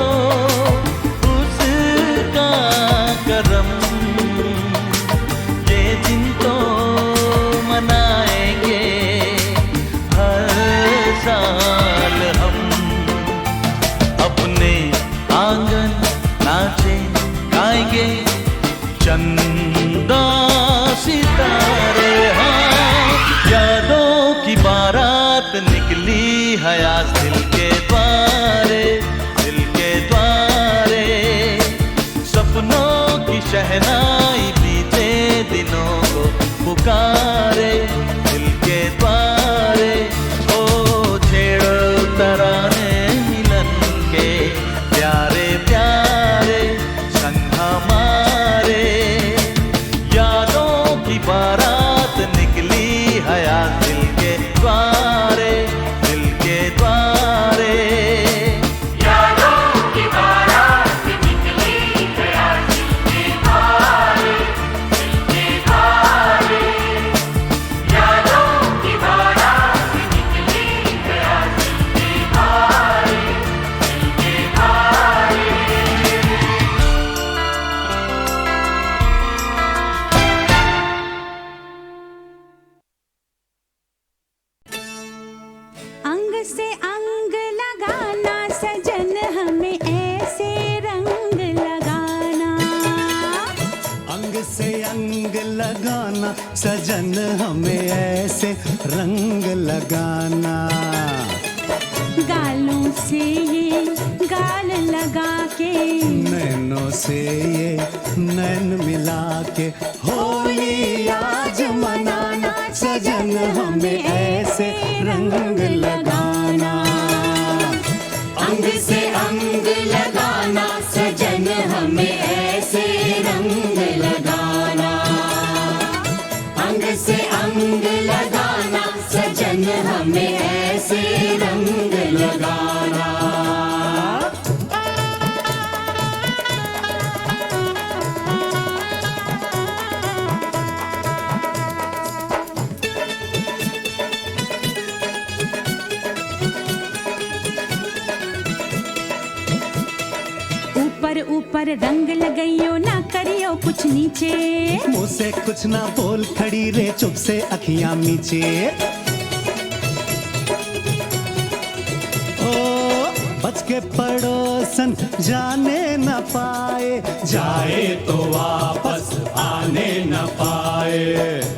उसका करम, ये दिन तो मनाएंगे हर साल हम। अपने आंगन नाचे गाएंगे चंदा सितारे, हाँ यादों की बारात निकली है आज दिल के द्वारे, दिल के द्वारे। सपनों की शहनाई बीते दिनों को पुकारे दिल के द्वारे। ओ छेड़ो तराने मिलन के प्यारे प्यारे संग हमारे, यादों की बारात निकली है आज दिल के द्वारे, दिल के द्वारे। यादों की बारात निकली है आज दिल के द्वारे, दिल के द्वारे। यादों की बारात निकली है आज दिल के द्वारे, दिल के द्वारे। अंग से अंग लगाना सजन हमें ऐसे रंग लगाना, अंग से अंग लगाना सजन हमें ऐसे रंग लगाना। गालों से ये गाल लगा के, नैनों से ये नैन मिला के, होली आज मनाना सजन हमें ऐसे रंग लगाना। अंग से अंग लगाना सजन हमें ऐसे रंग लगाना, अंग से अंग लगाना सजन हमें ऐसे रंग लगाना। ऊपर ऊपर रंग लगाइयो ना करियो कुछ नीचे, मुँह से कुछ ना बोल खड़ी रे चुप से अखियां मीचे। ओ बच के पड़ोसन जाने न पाए, जाए तो वापस आने न पाए।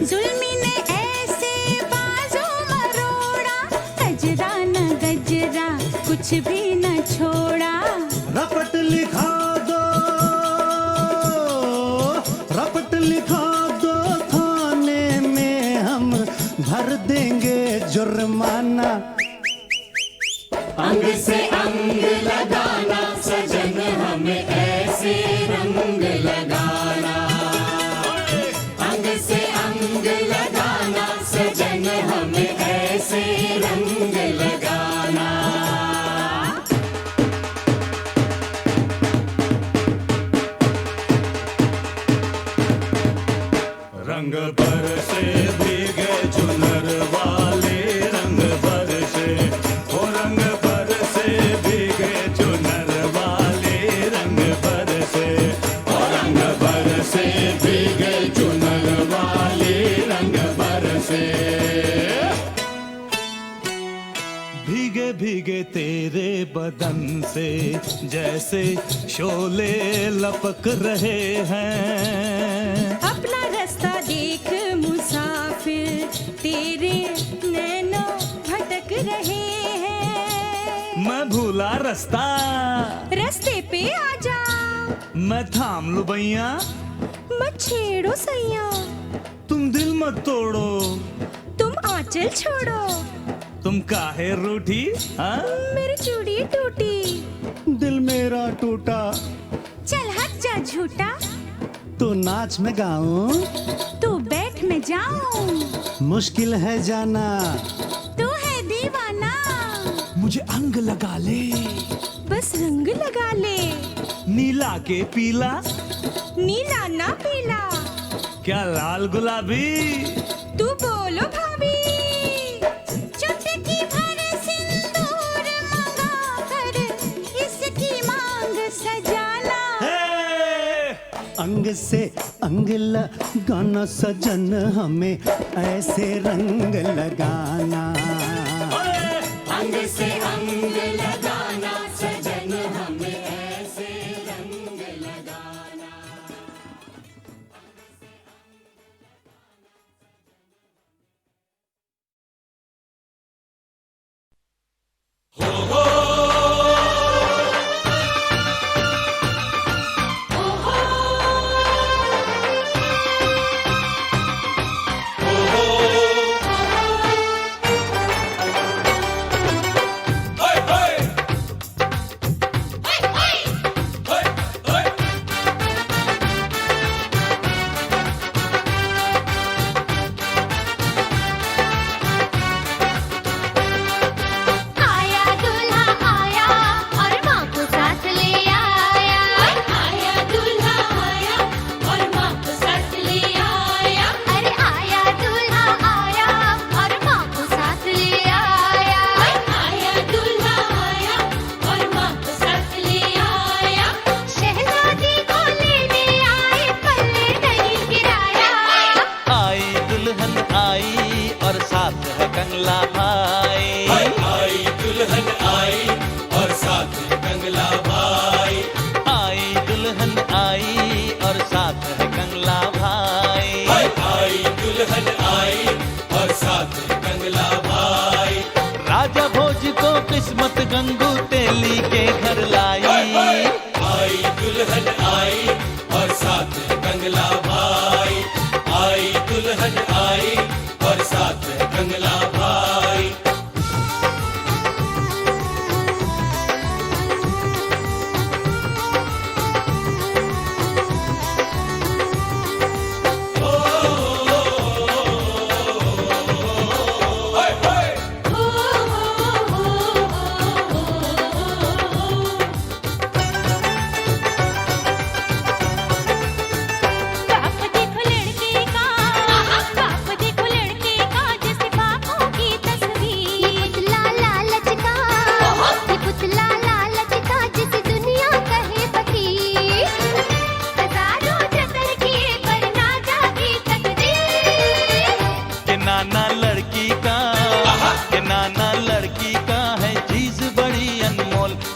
जुल्मी ने ऐसे बाजू मरोड़ा, गजरा न गजरा कुछ भी न छोड़ा। रपट लिखा दो, रपट लिखा दो थाने में हम भर देंगे जुर्माना। अंग से अंग लगाना सजन हमें ऐसे रंग लगाना, अंग से अंग लगाना सजन हमें ऐसे रंग लगाना। रंग बरसे भीगे चुनर वाले, रंग बरसे ओ रंग बरसे भीगे चुनर वाले, रंग बरसे ओ भीगे तेरे बदन से जैसे शोले लपक रहे हैं। अपना रास्ता देख मुसाफिर, तेरे नैनो भटक रहे हैं। मैं भूला रास्ता, रास्ते पे आ जा, मैं थाम लूं भैया। मत छेड़ो सैया, तुम दिल मत तोड़ो, तुम आंचल छोड़ो। तुम काहे रूठी? हाँ? मेरी चूड़ी टूटी, दिल मेरा टूटा। चल हट जा झूठा, तो नाच में गाऊं, तू बैठ में जाऊं। मुश्किल है जाना, तू है दीवाना। मुझे अंग लगा ले, बस रंग लगा ले। नीला के पीला, नीला ना पीला, क्या लाल गुलाबी? तू बोलो भाभी। चुटकी भर सिंदूर मंगा कर इसकी मांग सजाना। अंग से अंग लगाना सजन, हमें ऐसे रंग लगाना। अंग से अंग लगाना सजन, हमें ऐसे रंग लगाना। किस्मत गंगू तेली के घर लाई। आई दुल्हन आई और साथ कंगला भाई। आई दुल्हन आई और साथ कंगला भाई।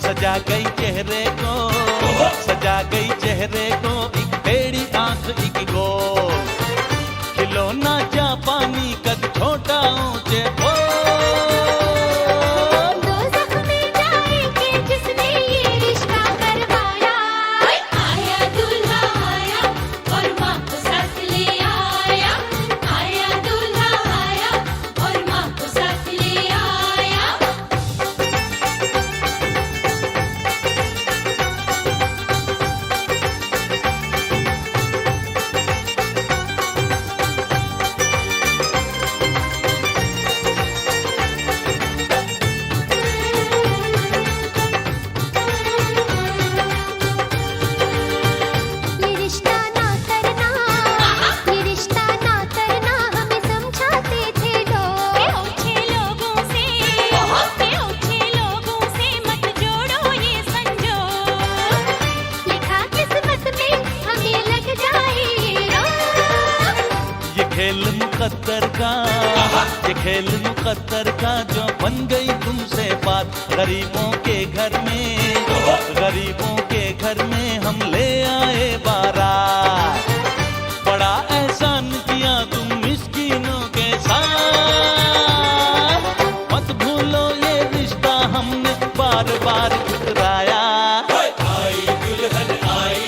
सजा गई चेहरे को, सजा गई चेहरे को, एक टेढ़ी आंख एक गोल, खिलौना जापानी कद छोटा ऊंचे दो जख्मी जाएंगे जिसने ये रिश्ता करवाया। आया दूल्हा आया और माँ को साथ ले आया। आया दूल्हा आया और माँ को साथ ले आया। मुकद्दर का, ये खेल मुकद्दर का जो बन गई तुमसे बात। गरीबों के घर में हम ले आए बारात। बड़ा एहसान किया तुम मिस्कीनों के साथ, मत भूलो ये रिश्ता हमने बार बार ठुकराया। आई दुल्हन आई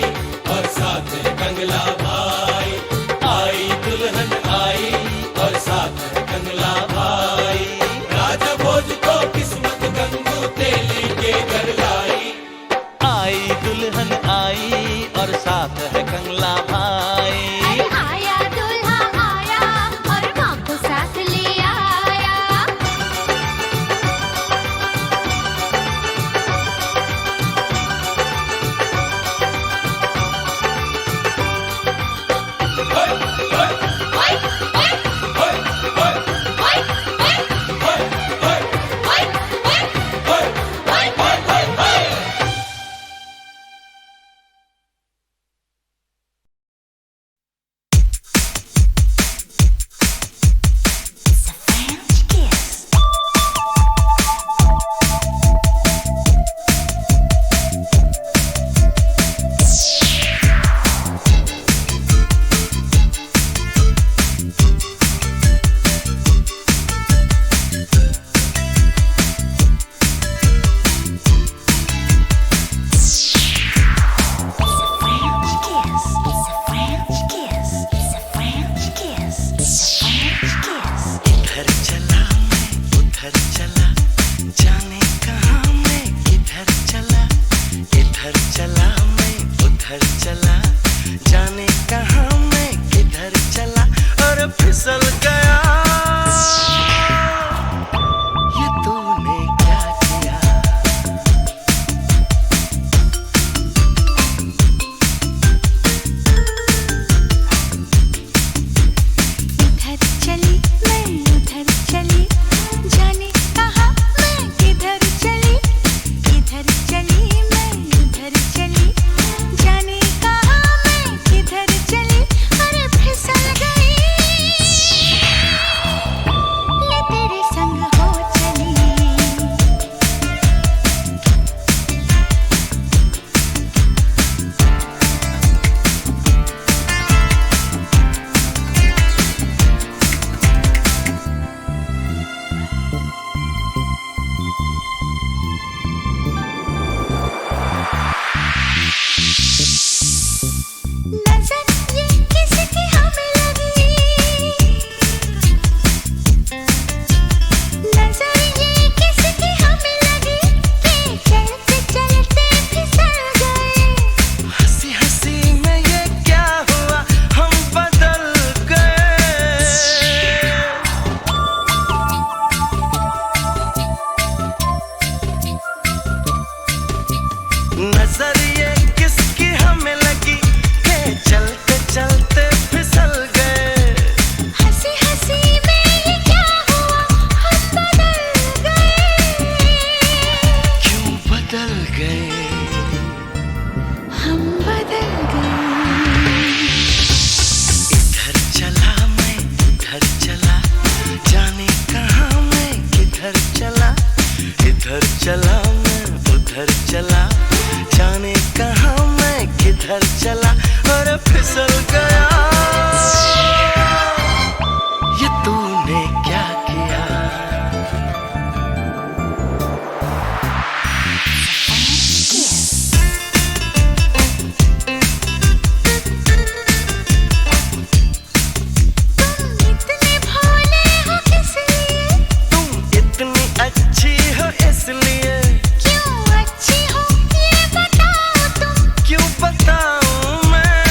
और साथ कंगला भाई, आई दुल्हन आई और साथ कंगला भाई। राजा भोज को किस्मत गंगू तेली के घर लाई। आई दुल्हन आई और साथ है कंगला भाई। आया दूल्हा आया और माँ को साथ ले आया। क्यों बताऊं मैं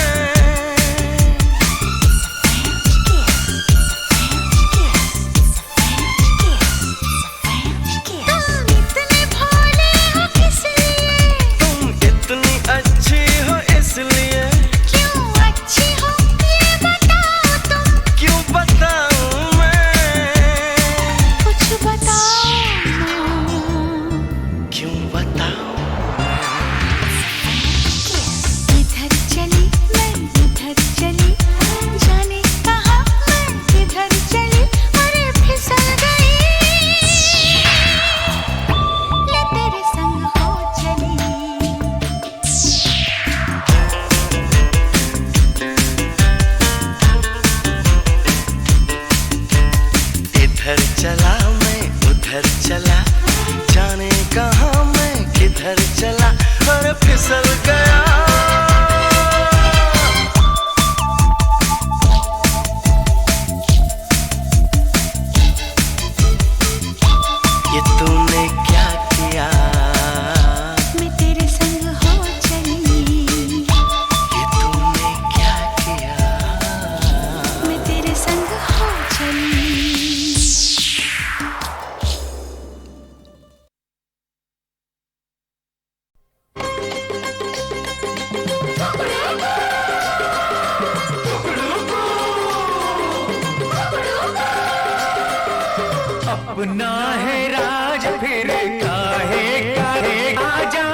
अपना है राज फिर काहे काहे आजा,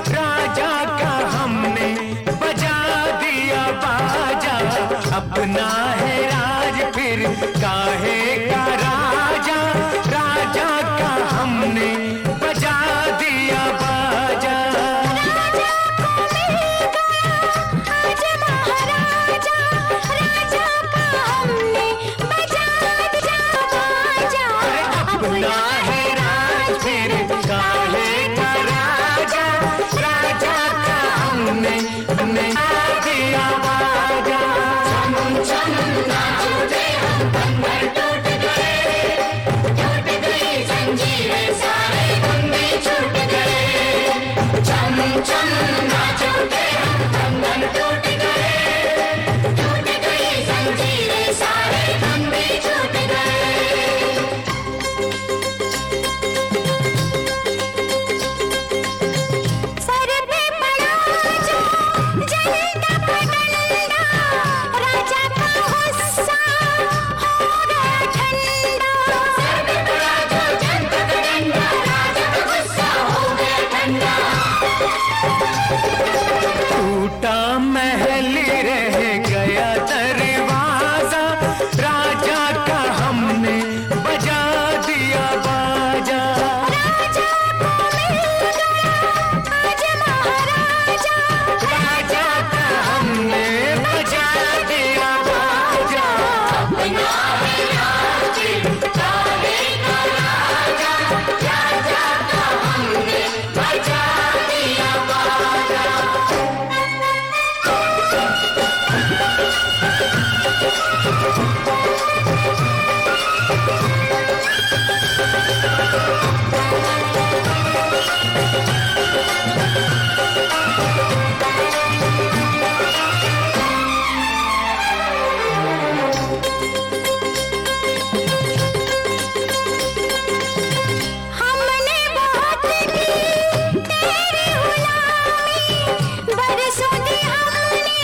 राजा का हमने बजा दिया बाजा। अपना है राज फिर काहे का राजा, राजा का हमने बजा दिया बाजा। अपना है राज फिर काहे का राजा, राजा का हमने बजा दिया बाजा। चम चम नाचो रे हम बंधन टूट गई जंजीरें सारे बंधे छूट गए। चम चम नाचो रे हम बंधन टूट गई जंजीरें सारे बंधे छूट गए। टूटा महल रह गया दरवाजा, राजा का हमने बजा दिया बाजा। राजा का हमने बजा दिया बाजा। अपना है राज काहे का राजा, राजा का हमने बजा दिया बाजा। हमने बहुत की तेरी गुलामी, बरसों दी हमने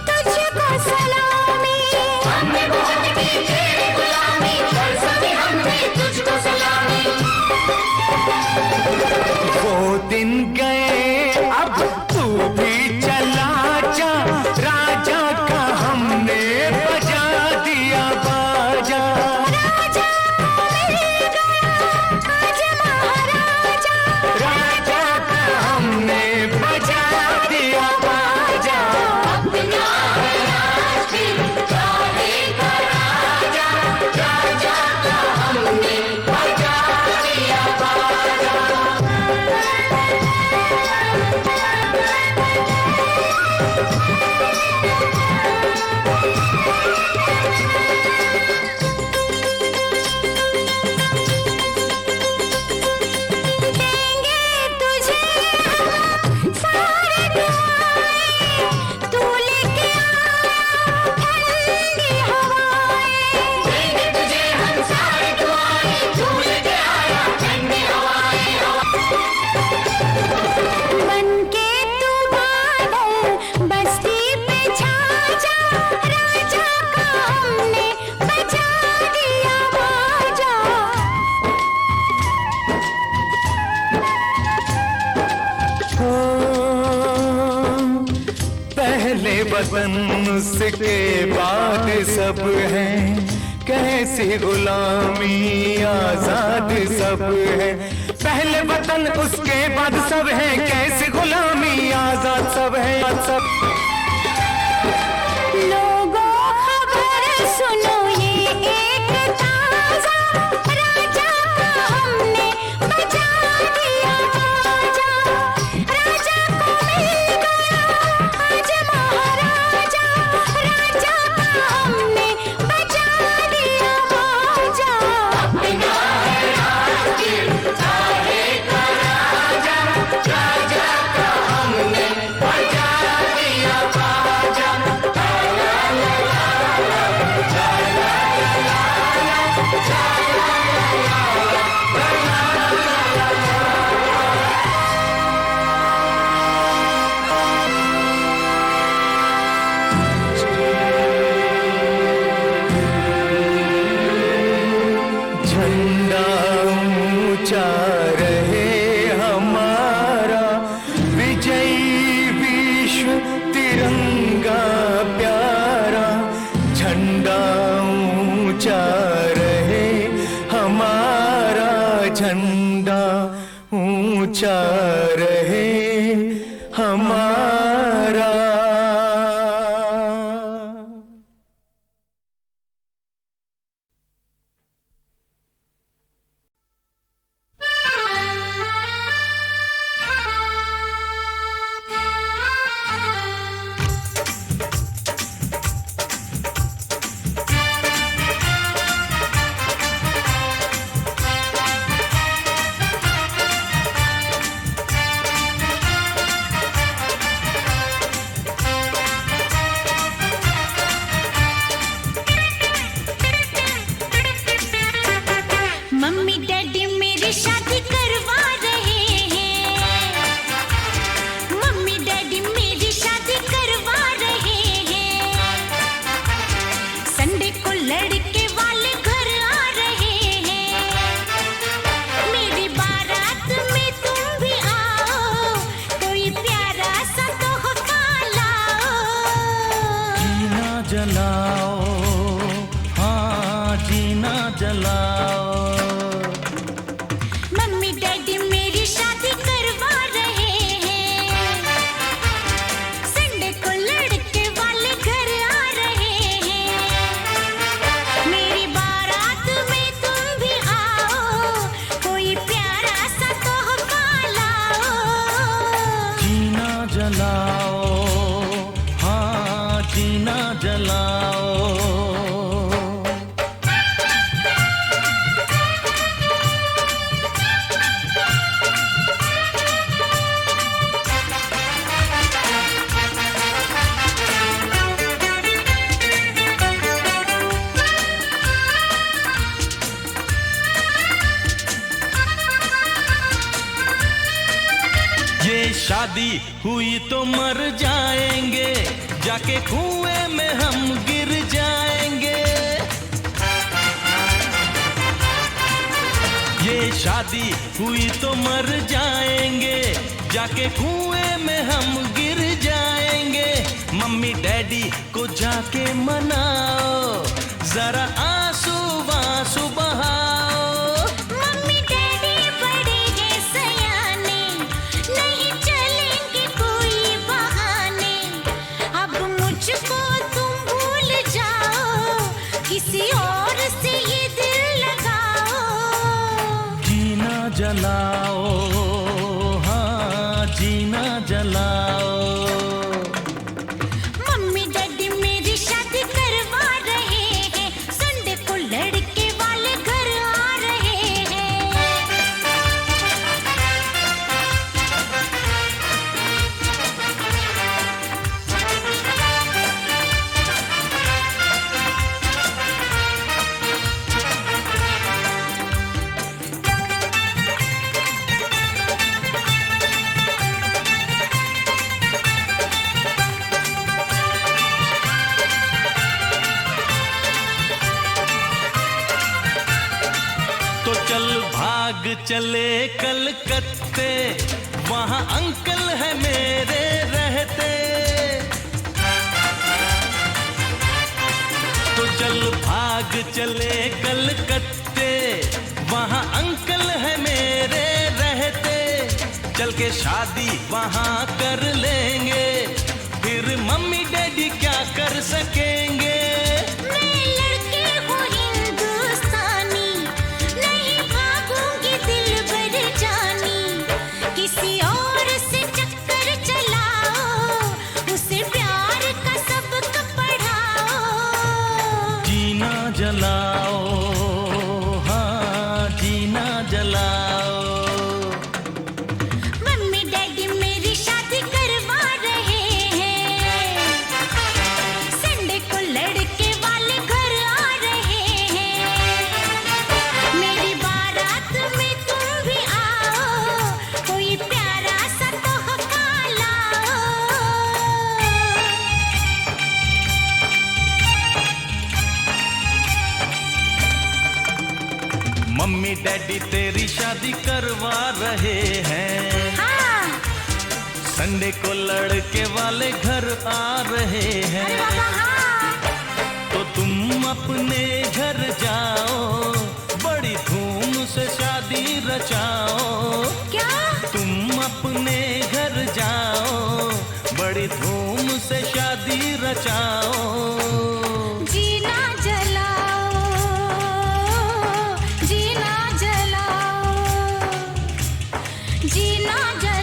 तुझको सलामी। हमने बहुत की तेरी गुलामी, बरसों दी हमने तुझको सलामी। वो दिन गए अब तू भी चला जा, राजा का हमने बजा दिया बाजा। राजा का हमने बजा दिया बाजा। अपना है राज फिर काहे का राजा, राजा का हमने बजा दिया बाजा। वतन उसके बाद सब है, कैसी गुलामी आजाद सब है। पहले वतन उसके बाद सब है, कैसी गुलामी आजाद सब है। सब लोगों खबर सुनो ये एक ताजा, राजा का हमने बजा दिया बाजा। राजा को मिल गया आज महाराजा, राजा का हमने बजा दिया बाजा। अपना है राज चाहे का राजा, राजा का हमने बजा दिया तिरंगा प्यारा झंडा ऊंचा रहे, हमारा झंडा ऊंचा रहे हमारा। मम्मी डैडी मेरी शादी करवा रहे हैं, मम्मी डैडी मेरी शादी करवा रहे हैं। संडे को लड़के वाले घर आ रहे हैं, मेरी बारात में तुम भी आओ, कोई प्यारा सा तोहफा लाओ। जीना जलाओ, हाँ जीना जलाओ। मम्मी डैडी मेरी शादी करवा रहे हैं, संडे को लड़के वाले घर आ रहे हैं, मेरी बारात में तुम भी आओ, कोई प्यारा सा तोहफा लाओ। जीना जलाओ, हाँ जीना जलाओ। ये शादी हुई तो मर जाएंगे, जाके कुएं में हम गिर जाएंगे। ये शादी हुई तो मर जाएंगे, जाके कुएं में हम गिर जाएंगे। मम्मी डैडी को जाके मनाओ, जरा आंसू आंसू बहाओ। मम्मी डैडी बड़े हैं सयाने, नहीं चलेंगे कोई बहाने। अब मुझको तुम भूल जाओ, किसी और से ये दिल लगाओ। जीना जलाओ, हाँ जीना जलाओ। मम्मी डैडी मेरी शादी करवा रहे हैं, संडे को लड़के वाले घर आ रहे हैं। तो चल भाग चले कलकत्ते, वहाँ अंकल है मेरे रहते। तो चल भाग चले कलकत्ते, वहाँ अंकल है मेरे रहते। चल के शादी वहाँ कर लेंगे, फिर मम्मी डैडी क्या कर सकेंगे। मैं लड़की हूँ हिंदुस्तानी, नहीं भागूंगी दिल भर जानी। किसी और से चक्कर चलाओ, उसे प्यार का सबक पढ़ाओ। जीना जलाओ, हाँ जीना जलाओ। मम्मी डैडी मेरी शादी करवा रहे हैं, संडे को लड़के वाले घर आ रहे हैं, मेरी बारात में तुम भी आओ, कोई प्यारा सा तोहफा लाओ। मम्मी डैडी तेरी शादी करवा रहे हैं, हाँ। संडे को लड़के वाले घर आ रहे हैं, तो तुम अपने घर जाओ, बड़ी धूम से शादी रचाओ। क्या? तुम अपने घर जाओ, बड़ी धूम से शादी रचाओ। जीना जलाओ, जीना जलाओ, जीना जलाओ।